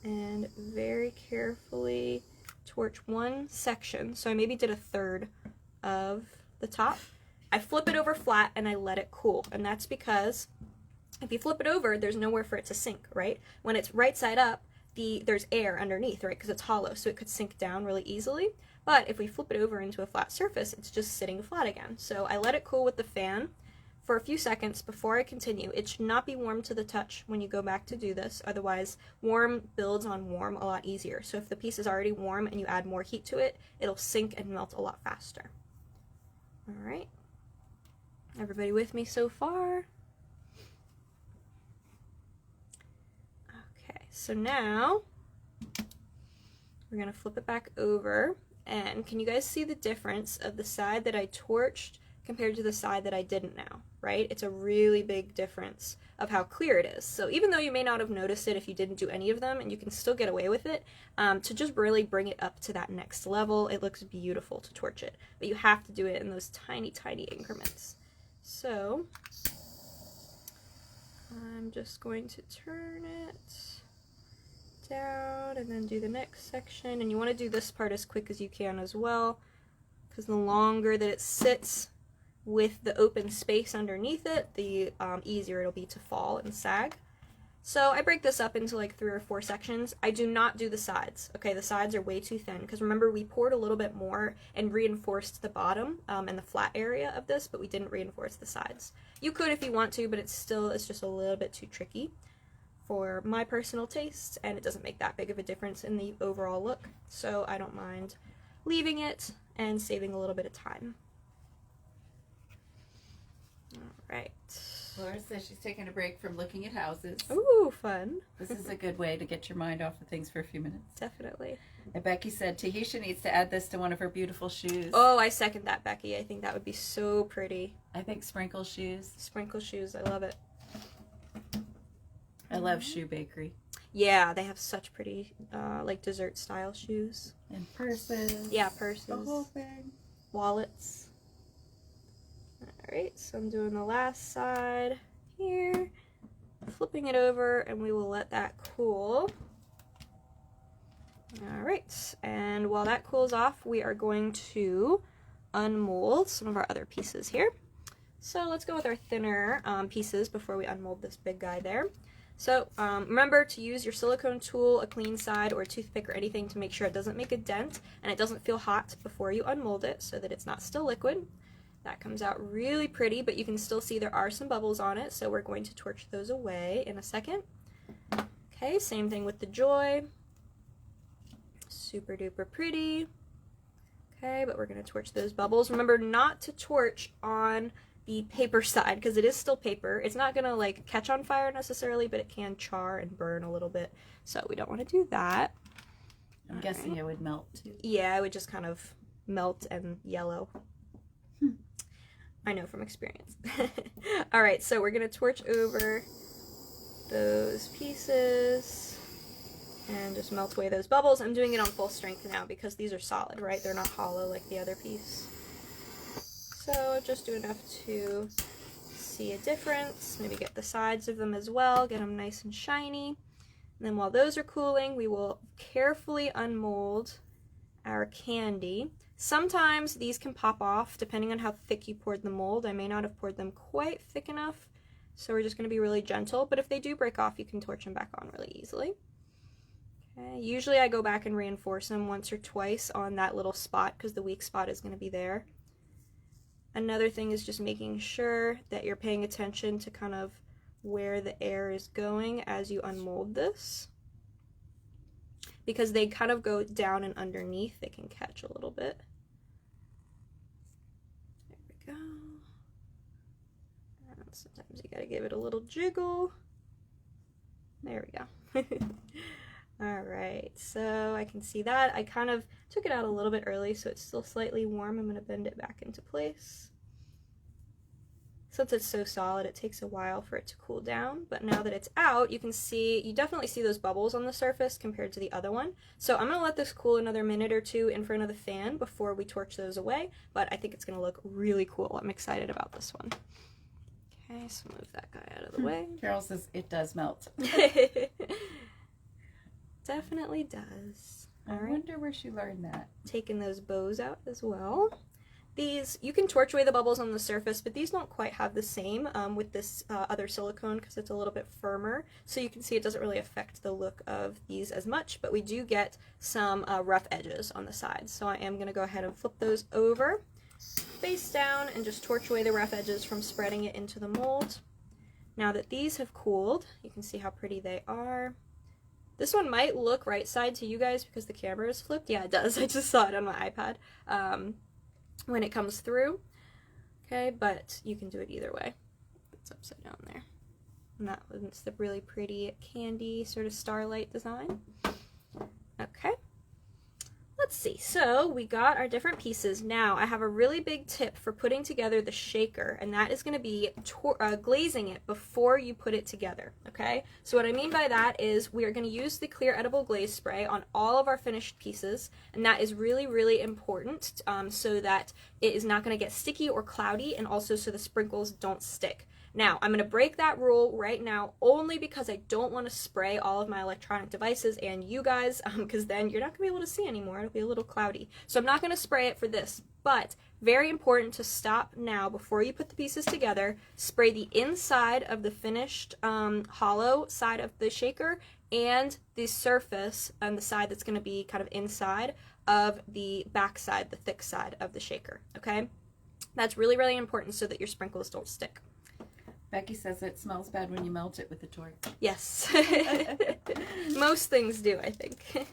and very carefully torch one section. So I maybe did a third of the top. I flip it over flat and I let it cool. And that's because if you flip it over, there's nowhere for it to sink, right? When it's right side up, there's air underneath, right? Because it's hollow, so it could sink down really easily. But if we flip it over into a flat surface, it's just sitting flat again. So I let it cool with the fan for a few seconds before I continue. It should not be warm to the touch when you go back to do this. Otherwise, warm builds on warm a lot easier. So if the piece is already warm and you add more heat to it, it'll sink and melt a lot faster. All right. Everybody with me so far? So now we're going to flip it back over, and can you guys see the difference of the side that I torched compared to the side that I didn't now, right? It's a really big difference of how clear it is. So even though you may not have noticed it if you didn't do any of them, and you can still get away with it, to just really bring it up to that next level, it looks beautiful to torch it. But you have to do it in those tiny, tiny increments. So I'm just going to turn it down and then do the next section, and you want to do this part as quick as you can as well, because the longer that it sits, with the open space underneath it, the easier it'll be to fall and sag. So I break this up into like 3 or 4 sections. I do not do the sides. Okay, the sides are way too thin because remember we poured a little bit more and reinforced the bottom and the flat area of this, but we didn't reinforce the sides. You could if you want to, but it's just a little bit too tricky for my personal taste, and it doesn't make that big of a difference in the overall look. So I don't mind leaving it and saving a little bit of time. All right. Laura says she's taking a break from looking at houses. Ooh, fun. This is a good way to get your mind off of things for a few minutes. Definitely. And Becky said Tahisha needs to add this to one of her beautiful shoes. Oh, I second that, Becky. I think that would be so pretty. I think sprinkle shoes. Sprinkle shoes, I love it. I love Shoe Bakery. Yeah, they have such pretty, like dessert style shoes. And purses. Yeah, purses. The whole thing. Wallets. Alright, so I'm doing the last side here, flipping it over, and we will let that cool. Alright, and while that cools off, we are going to unmold some of our other pieces here. So let's go with our thinner pieces before we unmold this big guy there. So remember to use your silicone tool, a clean side, or a toothpick or anything to make sure it doesn't make a dent and it doesn't feel hot before you unmold it so that it's not still liquid. That comes out really pretty, but you can still see there are some bubbles on it, so we're going to torch those away in a second. Okay, same thing with the Joy. Super duper pretty. Okay, but we're going to torch those bubbles. Remember not to torch on the paper side because it is still paper. It's not going to like catch on fire necessarily, but it can char and burn a little bit, so we don't want to do that. I'm guessing it would melt too. Yeah, it would just kind of melt and yellow. I know from experience. Alright, so we're going to torch over those pieces and just melt away those bubbles. I'm doing it on full strength now because these are solid, right? They're not hollow like the other piece. So just do enough to see a difference. Maybe get the sides of them as well, get them nice and shiny. And then while those are cooling, we will carefully unmold our candy. Sometimes these can pop off depending on how thick you poured the mold. I may not have poured them quite thick enough, so we're just going to be really gentle, but if they do break off, you can torch them back on really easily. Okay. Usually I go back and reinforce them once or twice on that little spot because the weak spot is going to be there. Another thing is just making sure that you're paying attention to kind of where the air is going as you unmold this, because they kind of go down and underneath. They can catch a little bit. There we go. And sometimes you gotta give it a little jiggle. There we go. Alright, so I can see that. I kind of took it out a little bit early, so it's still slightly warm. I'm gonna bend it back into place. Since it's so solid, it takes a while for it to cool down, but now that it's out, you definitely see those bubbles on the surface compared to the other one. So I'm going to let this cool another minute or two in front of the fan before we torch those away, but I think it's going to look really cool. I'm excited about this one. Okay, so move that guy out of the way. Carol says it does melt. Definitely does. I wonder where she learned that. Taking those bows out as well. These, you can torch away the bubbles on the surface, but these don't quite have the same with this other silicone because it's a little bit firmer. So you can see it doesn't really affect the look of these as much, but we do get some rough edges on the sides. So I am going to go ahead and flip those over, face down, and just torch away the rough edges from spreading it into the mold. Now that these have cooled, you can see how pretty they are. This one might look right side to you guys because the camera is flipped. Yeah, it does. I just saw it on my iPad. When it comes through, okay, but you can do it either way. It's upside down there. And that one's the really pretty candy sort of starlight design. Okay, let's see. So we got our different pieces. Now I have a really big tip for putting together the shaker, and that is going to be glazing it before you put it together. Okay, so what I mean by that is we are going to use the clear edible glaze spray on all of our finished pieces, and that is really, really important so that it is not going to get sticky or cloudy, and also so the sprinkles don't stick. Now, I'm going to break that rule right now only because I don't want to spray all of my electronic devices and you guys, because then you're not going to be able to see anymore. It'll be a little cloudy. So I'm not going to spray it for this, but Very important to stop now before you put the pieces together. Spray the inside of the finished hollow side of the shaker and the surface and the side that's going to be kind of inside of the back side, the thick side of the shaker, okay? That's really, really important so that your sprinkles don't stick. Becky says it smells bad when you melt it with the torch. Yes. Most things do, I think.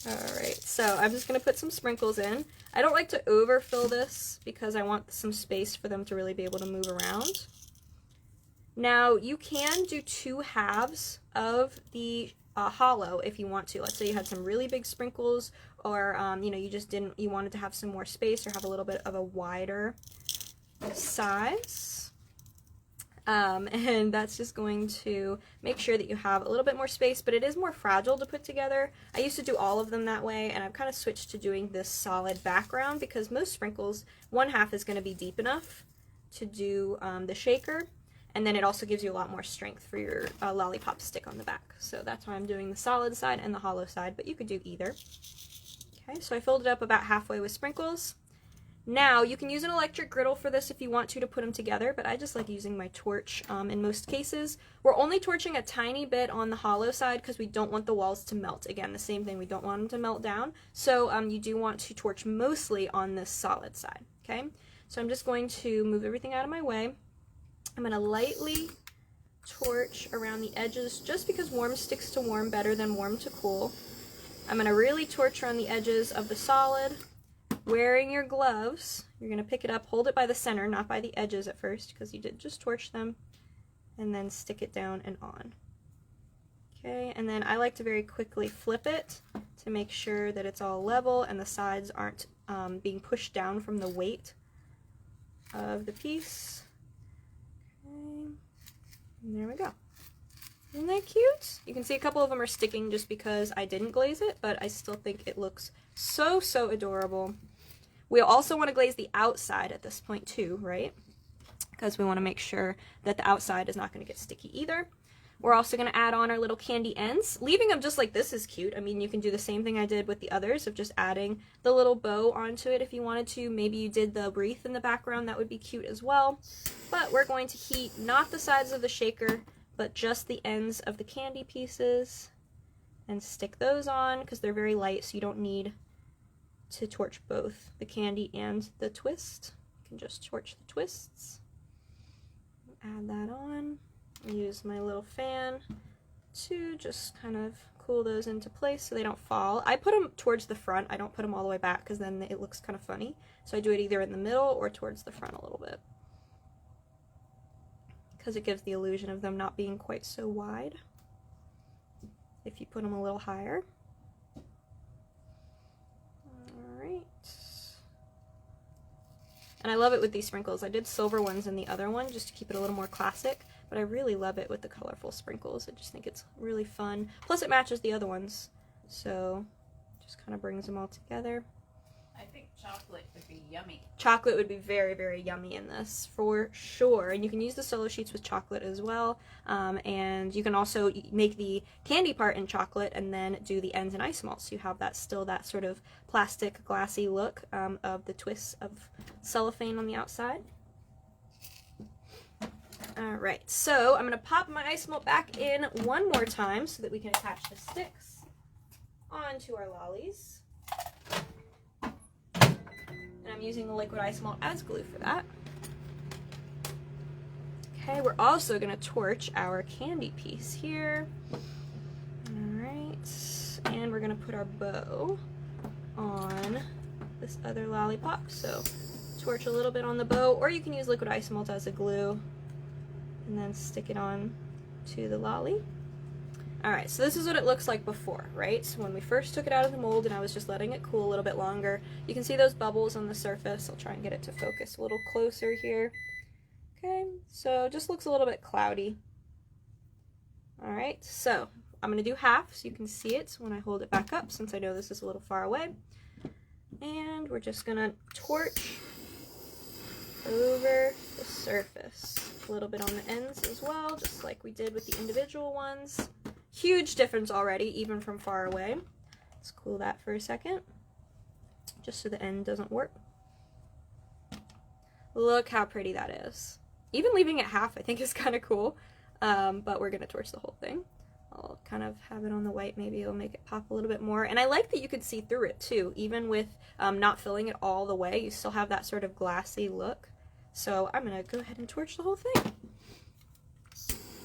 Alright, so I'm just going to put some sprinkles in. I don't like to overfill this because I want some space for them to really be able to move around. Now, you can do 2 halves of the hollow if you want to. Let's say you had some really big sprinkles, or you know, you wanted to have some more space or have a little bit of a wider size. And that's just going to make sure that you have a little bit more space, but it is more fragile to put together. I used to do all of them that way, and I've kind of switched to doing this solid background because most sprinkles, 1/2 is going to be deep enough to do the shaker, and then it also gives you a lot more strength for your lollipop stick on the back. So that's why I'm doing the solid side and the hollow side, but you could do either. Okay, so I filled it up about halfway with sprinkles. Now, you can use an electric griddle for this if you want to put them together, but I just like using my torch in most cases. We're only torching a tiny bit on the hollow side because we don't want the walls to melt. Again, the same thing, we don't want them to melt down. So you do want to torch mostly on this solid side, okay? So I'm just going to move everything out of my way. I'm going to lightly torch around the edges just because warm sticks to warm better than warm to cool. I'm going to really torch around the edges of the solid. Wearing your gloves, you're going to pick it up, hold it by the center, not by the edges at first, because you did just torch them, and then stick it down and on. Okay, and then I like to very quickly flip it to make sure that it's all level and the sides aren't being pushed down from the weight of the piece. Okay, and there we go. Isn't that cute? You can see a couple of them are sticking just because I didn't glaze it, but I still think it looks so, so adorable. We also want to glaze the outside at this point too, right? Because we want to make sure that the outside is not going to get sticky either. We're also going to add on our little candy ends. Leaving them just like this is cute. I mean, you can do the same thing I did with the others of just adding the little bow onto it if you wanted to. Maybe you did the wreath in the background. That would be cute as well. But we're going to heat not the sides of the shaker, but just the ends of the candy pieces and stick those on because they're very light, so you don't need to torch both the candy and the twist. You can just torch the twists. Add that on. Use my little fan to just kind of cool those into place so they don't fall. I put them towards the front. I don't put them all the way back because then it looks kind of funny. So I do it either in the middle or towards the front a little bit, because it gives the illusion of them not being quite so wide if you put them a little higher. Alright. And I love it with these sprinkles. I did silver ones in the other one just to keep it a little more classic, but I really love it with the colorful sprinkles. I just think it's really fun. Plus it matches the other ones, so just kind of brings them all together. I think chocolate would be yummy. Chocolate would be very, very yummy in this, for sure. And you can use the solo sheets with chocolate as well. And you can also make the candy part in chocolate and then do the ends in ice malt. So you have that still that sort of plastic, glassy look of the twists of cellophane on the outside. Alright, so I'm going to pop my ice malt back in one more time so that we can attach the sticks onto our lollies. And I'm using the liquid ice malt as glue for that. Okay, we're also going to torch our candy piece here. Alright, and we're going to put our bow on this other lollipop. So torch a little bit on the bow, or you can use liquid ice malt as a glue and then stick it on to the lolly. Alright, so this is what it looks like before, right? So when we first took it out of the mold and I was just letting it cool a little bit longer, you can see those bubbles on the surface. I'll try and get it to focus a little closer here. Okay, so it just looks a little bit cloudy. Alright, so I'm going to do half so you can see it when I hold it back up, since I know this is a little far away. And we're just going to torch over the surface. A little bit on the ends as well, just like we did with the individual ones. Huge difference already, even from far away. Let's cool that for a second, just so the end doesn't warp. Look how pretty that is. Even leaving it half I think is kind of cool, but we're gonna torch the whole thing. I'll kind of have it on the white, maybe it'll make it pop a little bit more. And I like that you can see through it too, even with not filling it all the way, you still have that sort of glassy look. So I'm gonna go ahead and torch the whole thing.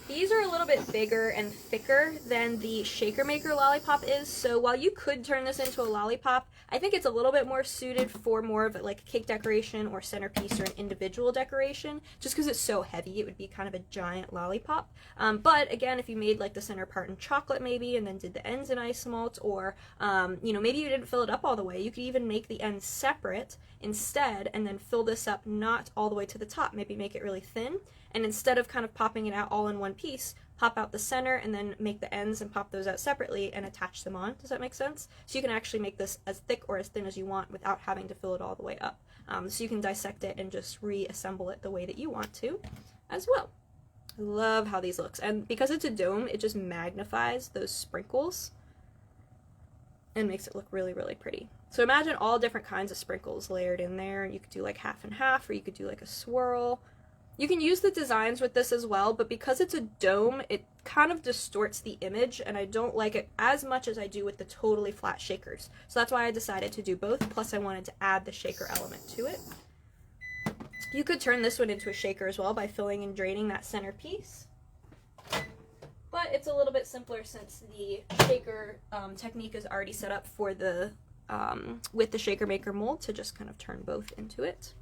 These are a little bit bigger and thicker than the Shaker Maker Lollipop is, so while you could turn this into a lollipop, I think it's a little bit more suited for more of like a cake decoration or centerpiece or an individual decoration, just because it's so heavy it would be kind of a giant lollipop. But again, if you made like the center part in chocolate maybe, and then did the ends in ice malt, or you know, maybe you didn't fill it up all the way, you could even make the ends separate instead, and then fill this up not all the way to the top, maybe make it really thin. And instead of kind of popping it out all in one piece, pop out the center and then make the ends and pop those out separately and attach them on. Does that make sense? So you can actually make this as thick or as thin as you want without having to fill it all the way up. So you can dissect it and just reassemble it the way that you want to as well. I love how these looks. And because it's a dome, it just magnifies those sprinkles and makes it look really, really pretty. So imagine all different kinds of sprinkles layered in there. You could do like half and half, or you could do like a swirl. You can use the designs with this as well, but because it's a dome, it kind of distorts the image, and I don't like it as much as I do with the totally flat shakers. So that's why I decided to do both, plus I wanted to add the shaker element to it. You could turn this one into a shaker as well by filling and draining that center piece. But it's a little bit simpler since the shaker technique is already set up for the with the Shaker Maker mold to just kind of turn both into it.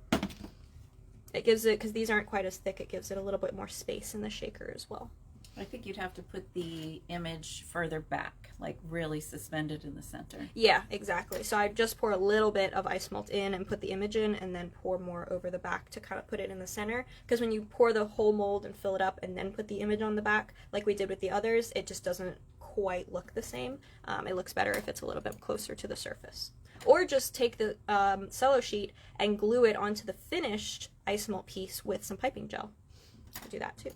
It gives it, because these aren't quite as thick, it gives it a little bit more space in the shaker as well. I think you'd have to put the image further back, like really suspended in the center. Yeah, exactly. So I just pour a little bit of ice melt in and put the image in, and then pour more over the back to kind of put it in the center. Because when you pour the whole mold and fill it up and then put the image on the back, like we did with the others, it just doesn't quite look the same. It looks better if it's a little bit closer to the surface. Or just take the cello sheet and glue it onto the finished ice melt piece with some piping gel. I'll do that too.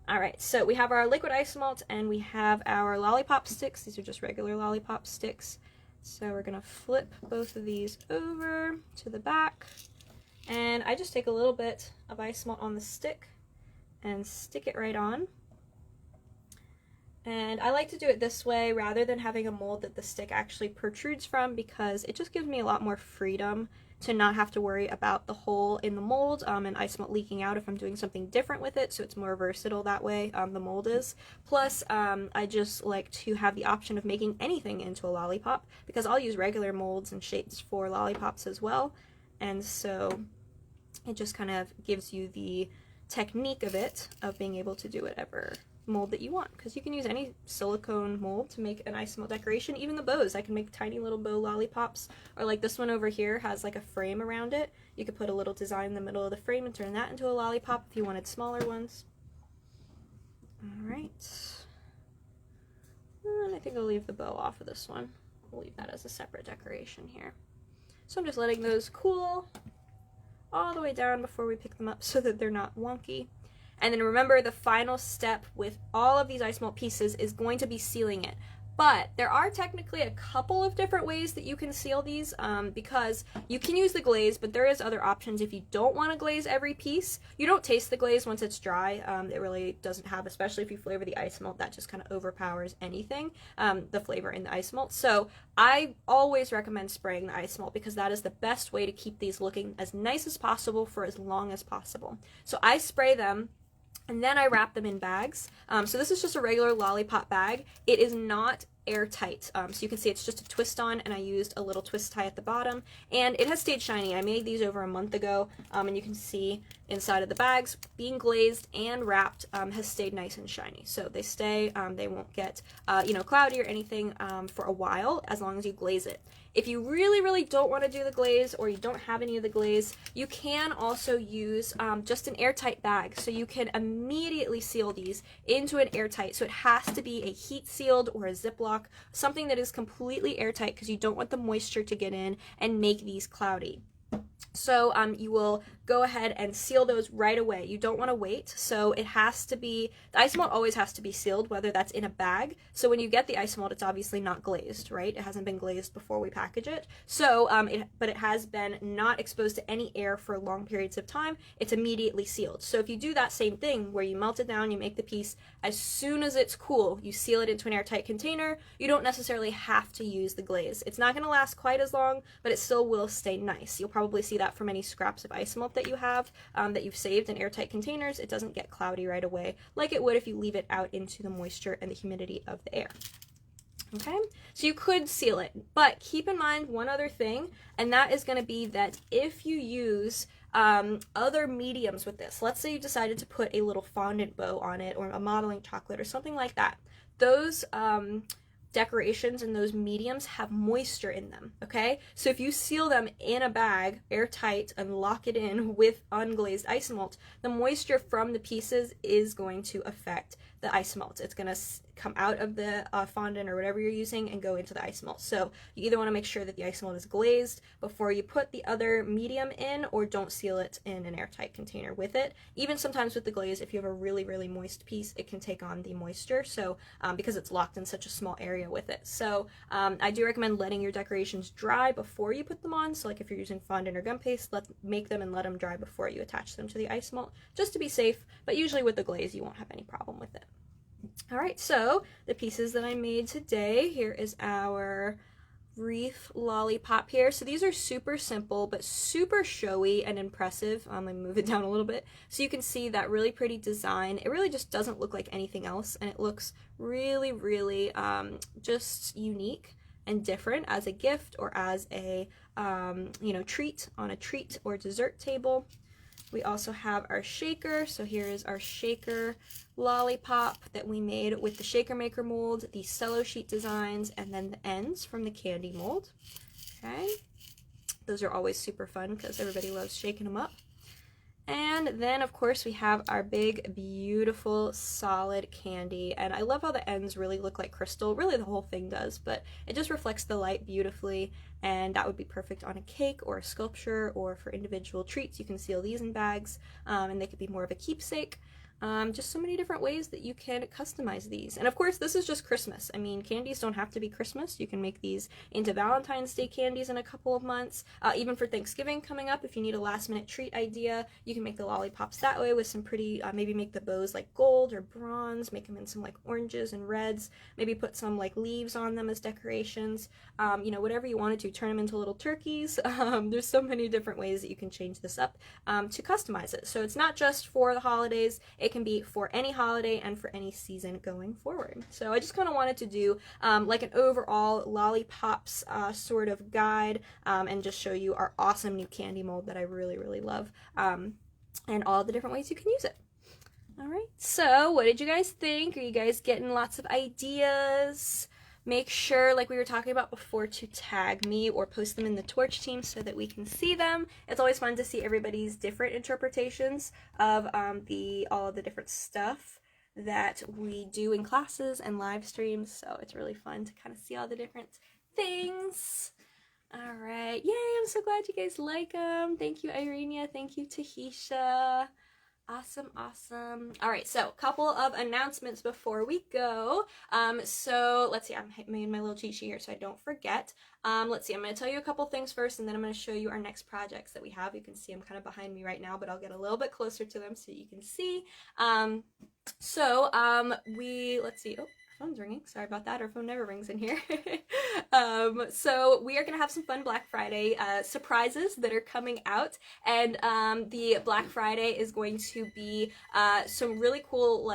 Alright, so we have our liquid ice malt and we have our lollipop sticks. These are just regular lollipop sticks. So we're going to flip both of these over to the back. And I just take a little bit of ice malt on the stick and stick it right on. And I like to do it this way rather than having a mold that the stick actually protrudes from, because it just gives me a lot more freedom to not have to worry about the hole in the mold and ice melt leaking out if I'm doing something different with it, so it's more versatile that way, the mold is. Plus, I just like to have the option of making anything into a lollipop, because I'll use regular molds and shapes for lollipops as well, and so it just kind of gives you the technique of it, of being able to do whatever mold that you want, because you can use any silicone mold to make an ice melt decoration. Even the bows, I can make tiny little bow lollipops, or like this one over here has like a frame around it. You could put a little design in the middle of the frame and turn that into a lollipop if you wanted smaller ones. Alright, and I think I'll leave the bow off of this one. We'll leave that as a separate decoration here. So I'm just letting those cool all the way down before we pick them up so that they're not wonky. And then remember, the final step with all of these ice melt pieces is going to be sealing it. But there are technically a couple of different ways that you can seal these, because you can use the glaze, but there is other options if you don't want to glaze every piece. You don't taste the glaze once it's dry. It really doesn't have, especially if you flavor the ice melt, that just kind of overpowers anything, the flavor in the ice melt. So I always recommend spraying the ice melt, because that is the best way to keep these looking as nice as possible for as long as possible. So I spray them, and then I wrap them in bags. So this is just a regular lollipop bag. It is not airtight. So you can see it's just a twist on, and I used a little twist tie at the bottom. And it has stayed shiny. I made these over a month ago, and you can see inside of the bags, being glazed and wrapped, has stayed nice and shiny. So they stay, they won't get you know, cloudy or anything for a while, as long as you glaze it. If you really, really don't want to do the glaze, or you don't have any of the glaze, you can also use just an airtight bag. So you can immediately seal these into an airtight. So it has to be a heat sealed or a Ziploc, something that is completely airtight, because you don't want the moisture to get in and make these cloudy. So you will go ahead and seal those right away. You don't want to wait. So it has to be, the ice malt always has to be sealed, whether that's in a bag. So when you get the ice malt, it's obviously not glazed, right? It hasn't been glazed before we package it. So, but it has been not exposed to any air for long periods of time. It's immediately sealed. So if you do that same thing where you melt it down, you make the piece, as soon as it's cool, you seal it into an airtight container. You don't necessarily have to use the glaze. It's not going to last quite as long, but it still will stay nice. You'll probably see that from any scraps of ice malt that you have that you've saved in airtight containers. It doesn't get cloudy right away like it would if you leave it out into the moisture and the humidity of the air. Okay, so you could seal it, but keep in mind one other thing, and that is going to be that if you use other mediums with this, let's say you decided to put a little fondant bow on it or a modeling chocolate or something like that, those decorations and those mediums have moisture in them, okay? So if you seal them in a bag, airtight, and lock it in with unglazed ice malt, the moisture from the pieces is going to affect the ice malt. It's going to come out of the fondant or whatever you're using and go into the ice malt. So you either want to make sure that the ice malt is glazed before you put the other medium in, or don't seal it in an airtight container with it. Even sometimes with the glaze, if you have a really, really moist piece, it can take on the moisture, so because it's locked in such a small area with it. So I do recommend letting your decorations dry before you put them on. So like if you're using fondant or gum paste, make them and let them dry before you attach them to the ice malt, just to be safe, but usually with the glaze you won't have any problem with it. All right, so the pieces that I made today, here is our wreath lollipop here. So these are super simple, but super showy and impressive. Let me move it down a little bit so you can see that really pretty design. It really just doesn't look like anything else, and it looks really, really just unique and different as a gift or as a treat on a treat or dessert table. We also have our shaker. So here is our shaker lollipop that we made with the shaker maker mold, the cello sheet designs, and then the ends from the candy mold. Okay, those are always super fun because everybody loves shaking them up. And then of course we have our big, beautiful, solid candy, and I love how the ends really look like crystal. Really the whole thing does, but it just reflects the light beautifully, and that would be perfect on a cake or a sculpture, or for individual treats. You can seal these in bags, and they could be more of a keepsake. Just so many different ways that you can customize these. And of course, this is just Christmas. I mean, candies don't have to be Christmas. You can make these into Valentine's Day candies in a couple of months. Even for Thanksgiving coming up, if you need a last minute treat idea, you can make the lollipops that way with some pretty, maybe make the bows like gold or bronze, make them in some like oranges and reds, maybe put some like leaves on them as decorations, whatever you wanted to, turn them into little turkeys. There's so many different ways that you can change this up to customize it. So it's not just for the holidays. It can be for any holiday and for any season going forward. So I just kind of wanted to do like an overall lollipops sort of guide and just show you our awesome new candy mold that I really, really love, and all the different ways you can use it. All right, so what did you guys think? Are you guys getting lots of ideas? Make sure, like we were talking about before, to tag me or post them in the Torch team so that we can see them. It's always fun to see everybody's different interpretations of all of the different stuff that we do in classes and live streams. So it's really fun to kind of see all the different things. All right, yay! I'm so glad you guys like them. Thank you, Irenia. Thank you, Tahisha. Awesome, awesome. All right, so a couple of announcements before we go. So let's see, I made my little cheat sheet here so I don't forget. Let's see, I'm going to tell you a couple things first, and then I'm going to show you our next projects that we have. You can see I'm kind of behind me right now, but I'll get a little bit closer to them so you can see. Let's see. Oh, phone's ringing. Sorry about that. Our phone never rings in here. So we are going to have some fun Black Friday surprises that are coming out, and the Black Friday is going to be some really cool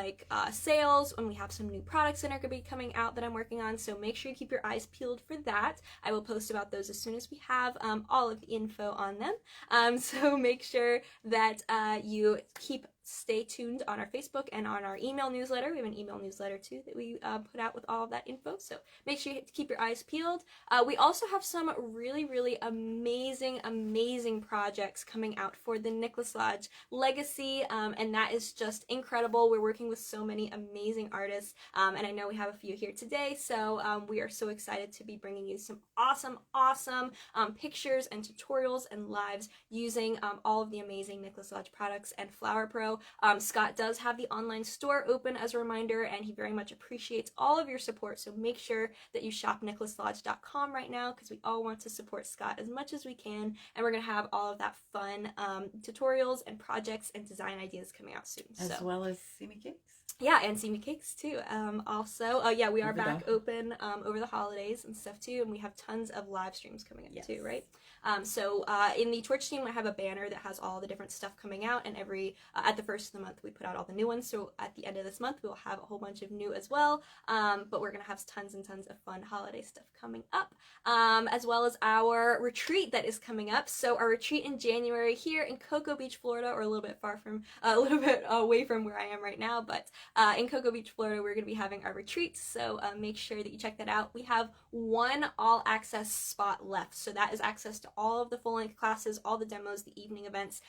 sales, and we have some new products that are going to be coming out that I'm working on, so make sure you keep your eyes peeled for that. I will post about those as soon as we have all of the info on them, so make sure that you keep stay tuned on our Facebook and on our email newsletter. We have an email newsletter too that we put out with all of that info, so make sure you keep your eyes peeled. We also have some really amazing projects coming out for the Nicholas Lodge Legacy, and that is just incredible. We're working with so many amazing artists, and I know we have a few here today, so we are so excited to be bringing you some awesome pictures and tutorials and lives using all of the amazing Nicholas Lodge products and Flower Pro. Scott does have the online store open as a reminder, and he very much appreciates all of your support, so make sure that you shop nicholaslodge.com right now, because we all want to support Scott as much as we can, and we're going to have all of that fun tutorials and projects and design ideas coming out soon. As well as Simi Cakes. Yeah, and Simi Cakes too. Also, yeah, we are back open over the holidays and stuff too, and we have tons of live streams coming up too, right? So in the Torch team, I have a banner that has all the different stuff coming out, and every at the first of the month we put out all the new ones. So at the end of this month we'll have a whole bunch of new as well. But we're gonna have tons and tons of fun holiday stuff coming up, as well as our retreat that is coming up. So our retreat in January here in Cocoa Beach, Florida, or a little bit away from where I am right now, but in Cocoa Beach, Florida, we're going to be having our retreat, so make sure that you check that out. We have one all-access spot left, so that is access to all of the full-length classes, all the demos, the evening events.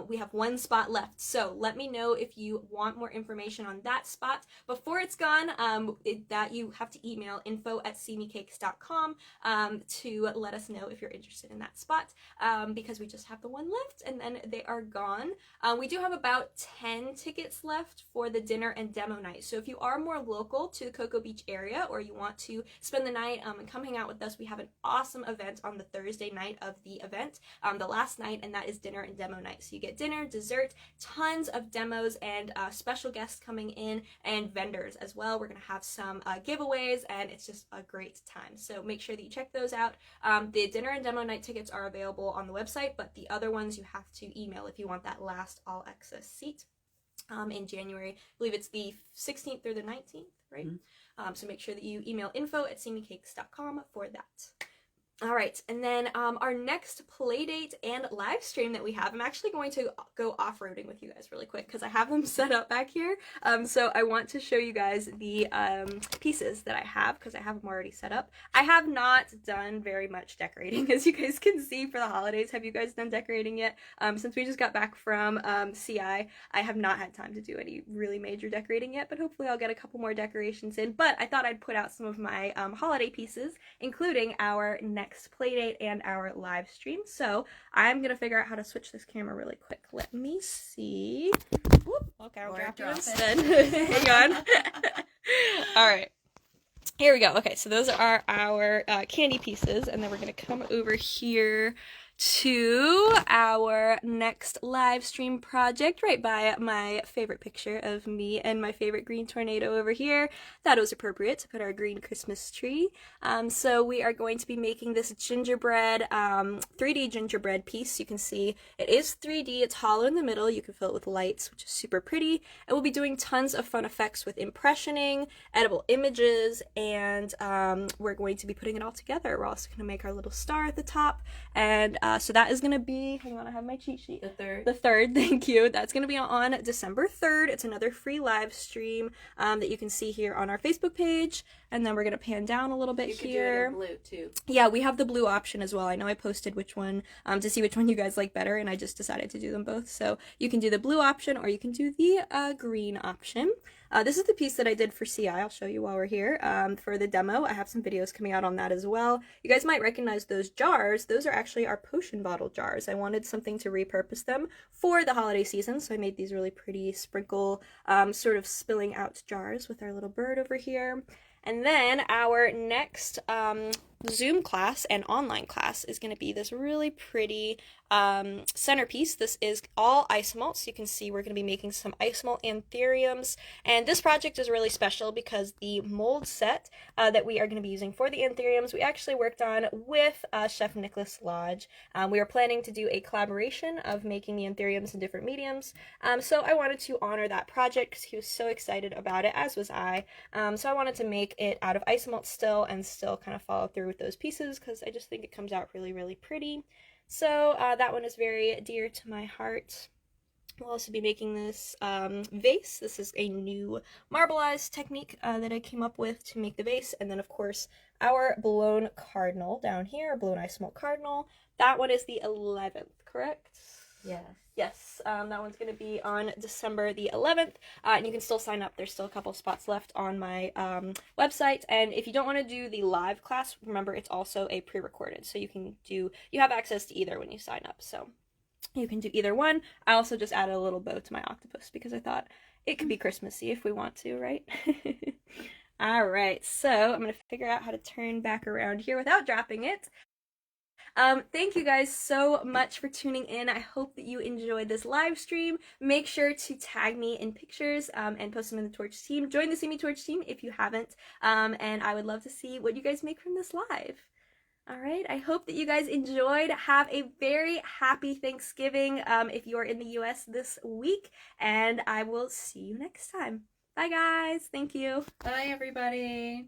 We have one spot left, so let me know if you want more information on that spot before it's gone. That you have to email info@simicakes.com to let us know if you're interested in that spot, because we just have the one left, and then they are gone. We do have about 10 tickets left for the dinner and demo night. So if you are more local to the Cocoa Beach area, or you want to spend the night and come hang out with us, we have an awesome event on the Thursday night of the event, the last night, and that is dinner and demo night. So you get dinner, dessert, tons of demos, and special guests coming in, and vendors as well. We're going to have some giveaways, and it's just a great time. So make sure that you check those out. The dinner and demo night tickets are available on the website, but the other ones you have to email if you want that last all access seat. In January, I believe it's the 16th or the 19th, right? So make sure that you email info@simicakes.com for that. All right, and then our next Playdate and live stream that we have, I'm actually going to go off-roading with you guys really quick because I have them set up back here. So I want to show you guys the pieces that I have, because I have them already set up. I have not done very much decorating, as you guys can see, for the holidays. Have you guys done decorating yet? Since we just got back from CI, I have not had time to do any really major decorating yet, but hopefully I'll get a couple more decorations in. But I thought I'd put out some of my holiday pieces, including our next Playdate and our live stream. So I'm gonna figure out how to switch this camera really quick. Let me see. Whoop, okay, I'll drop it instead. Hang on. All right, here we go. Okay, so those are our candy pieces, and then we're gonna come over here to our next live stream project right by my favorite picture of me and my favorite green tornado over here. Thought it was appropriate to put our green Christmas tree. So we are going to be making this gingerbread, 3D gingerbread piece. You can see it is 3D, it's hollow in the middle, you can fill it with lights, which is super pretty, and we'll be doing tons of fun effects with impressioning, edible images, and we're going to be putting it all together. We're also going to make our little star at the top, and so that is going to be, hang on, I have my cheat sheet. The 3rd, thank you. That's going to be on December 3rd. It's another free live stream that you can see here on our Facebook page. And then we're going to pan down a little bit here. You can do it in blue too. Yeah, we have the blue option as well. I know I posted which one to see which one you guys like better, and I just decided to do them both. So you can do the blue option, or you can do the green option. This is the piece that I did for CI. I'll show you while we're here. For the demo, I have some videos coming out on that as well. You guys might recognize those jars. Those are actually our potion bottle jars. I wanted something to repurpose them for the holiday season, so I made these really pretty sprinkle, sort of spilling out jars with our little bird over here. And then our next Zoom class and online class is going to be this really pretty centerpiece. This is all isomalt, so you can see we're going to be making some isomalt anthuriums, and this project is really special because the mold set that we are going to be using for the anthuriums we actually worked on with Chef Nicholas Lodge. We are planning to do a collaboration of making the anthuriums in different mediums, so I wanted to honor that project because he was so excited about it, as was I. So I wanted to make it out of isomalt still, and still kind of follow through with those pieces because I just think it comes out really, really pretty. So that one is very dear to my heart. We'll also be making this vase. This is a new marbleized technique that I came up with to make the vase. And then, of course, our blown cardinal down here, blown ice malt cardinal. That one is the 11th, correct? Yes. Yes, that one's going to be on December the 11th, and you can still sign up. There's still a couple spots left on my website, and if you don't want to do the live class, remember it's also a pre-recorded, so you have access to either when you sign up, so you can do either one. I also just added a little bow to my octopus because I thought it could be Christmassy if we want to, right? All right, so I'm going to figure out how to turn back around here without dropping it. Thank you guys so much for tuning in. I hope that you enjoyed this live stream. Make sure to tag me in pictures and post them in the Torch team. Join the See Me Torch team if you haven't, and I would love to see what you guys make from this live. All right, I hope that you guys enjoyed. Have a very happy Thanksgiving if you're in the US this week, and I will see you next time. Bye, guys. Thank you. Bye, everybody.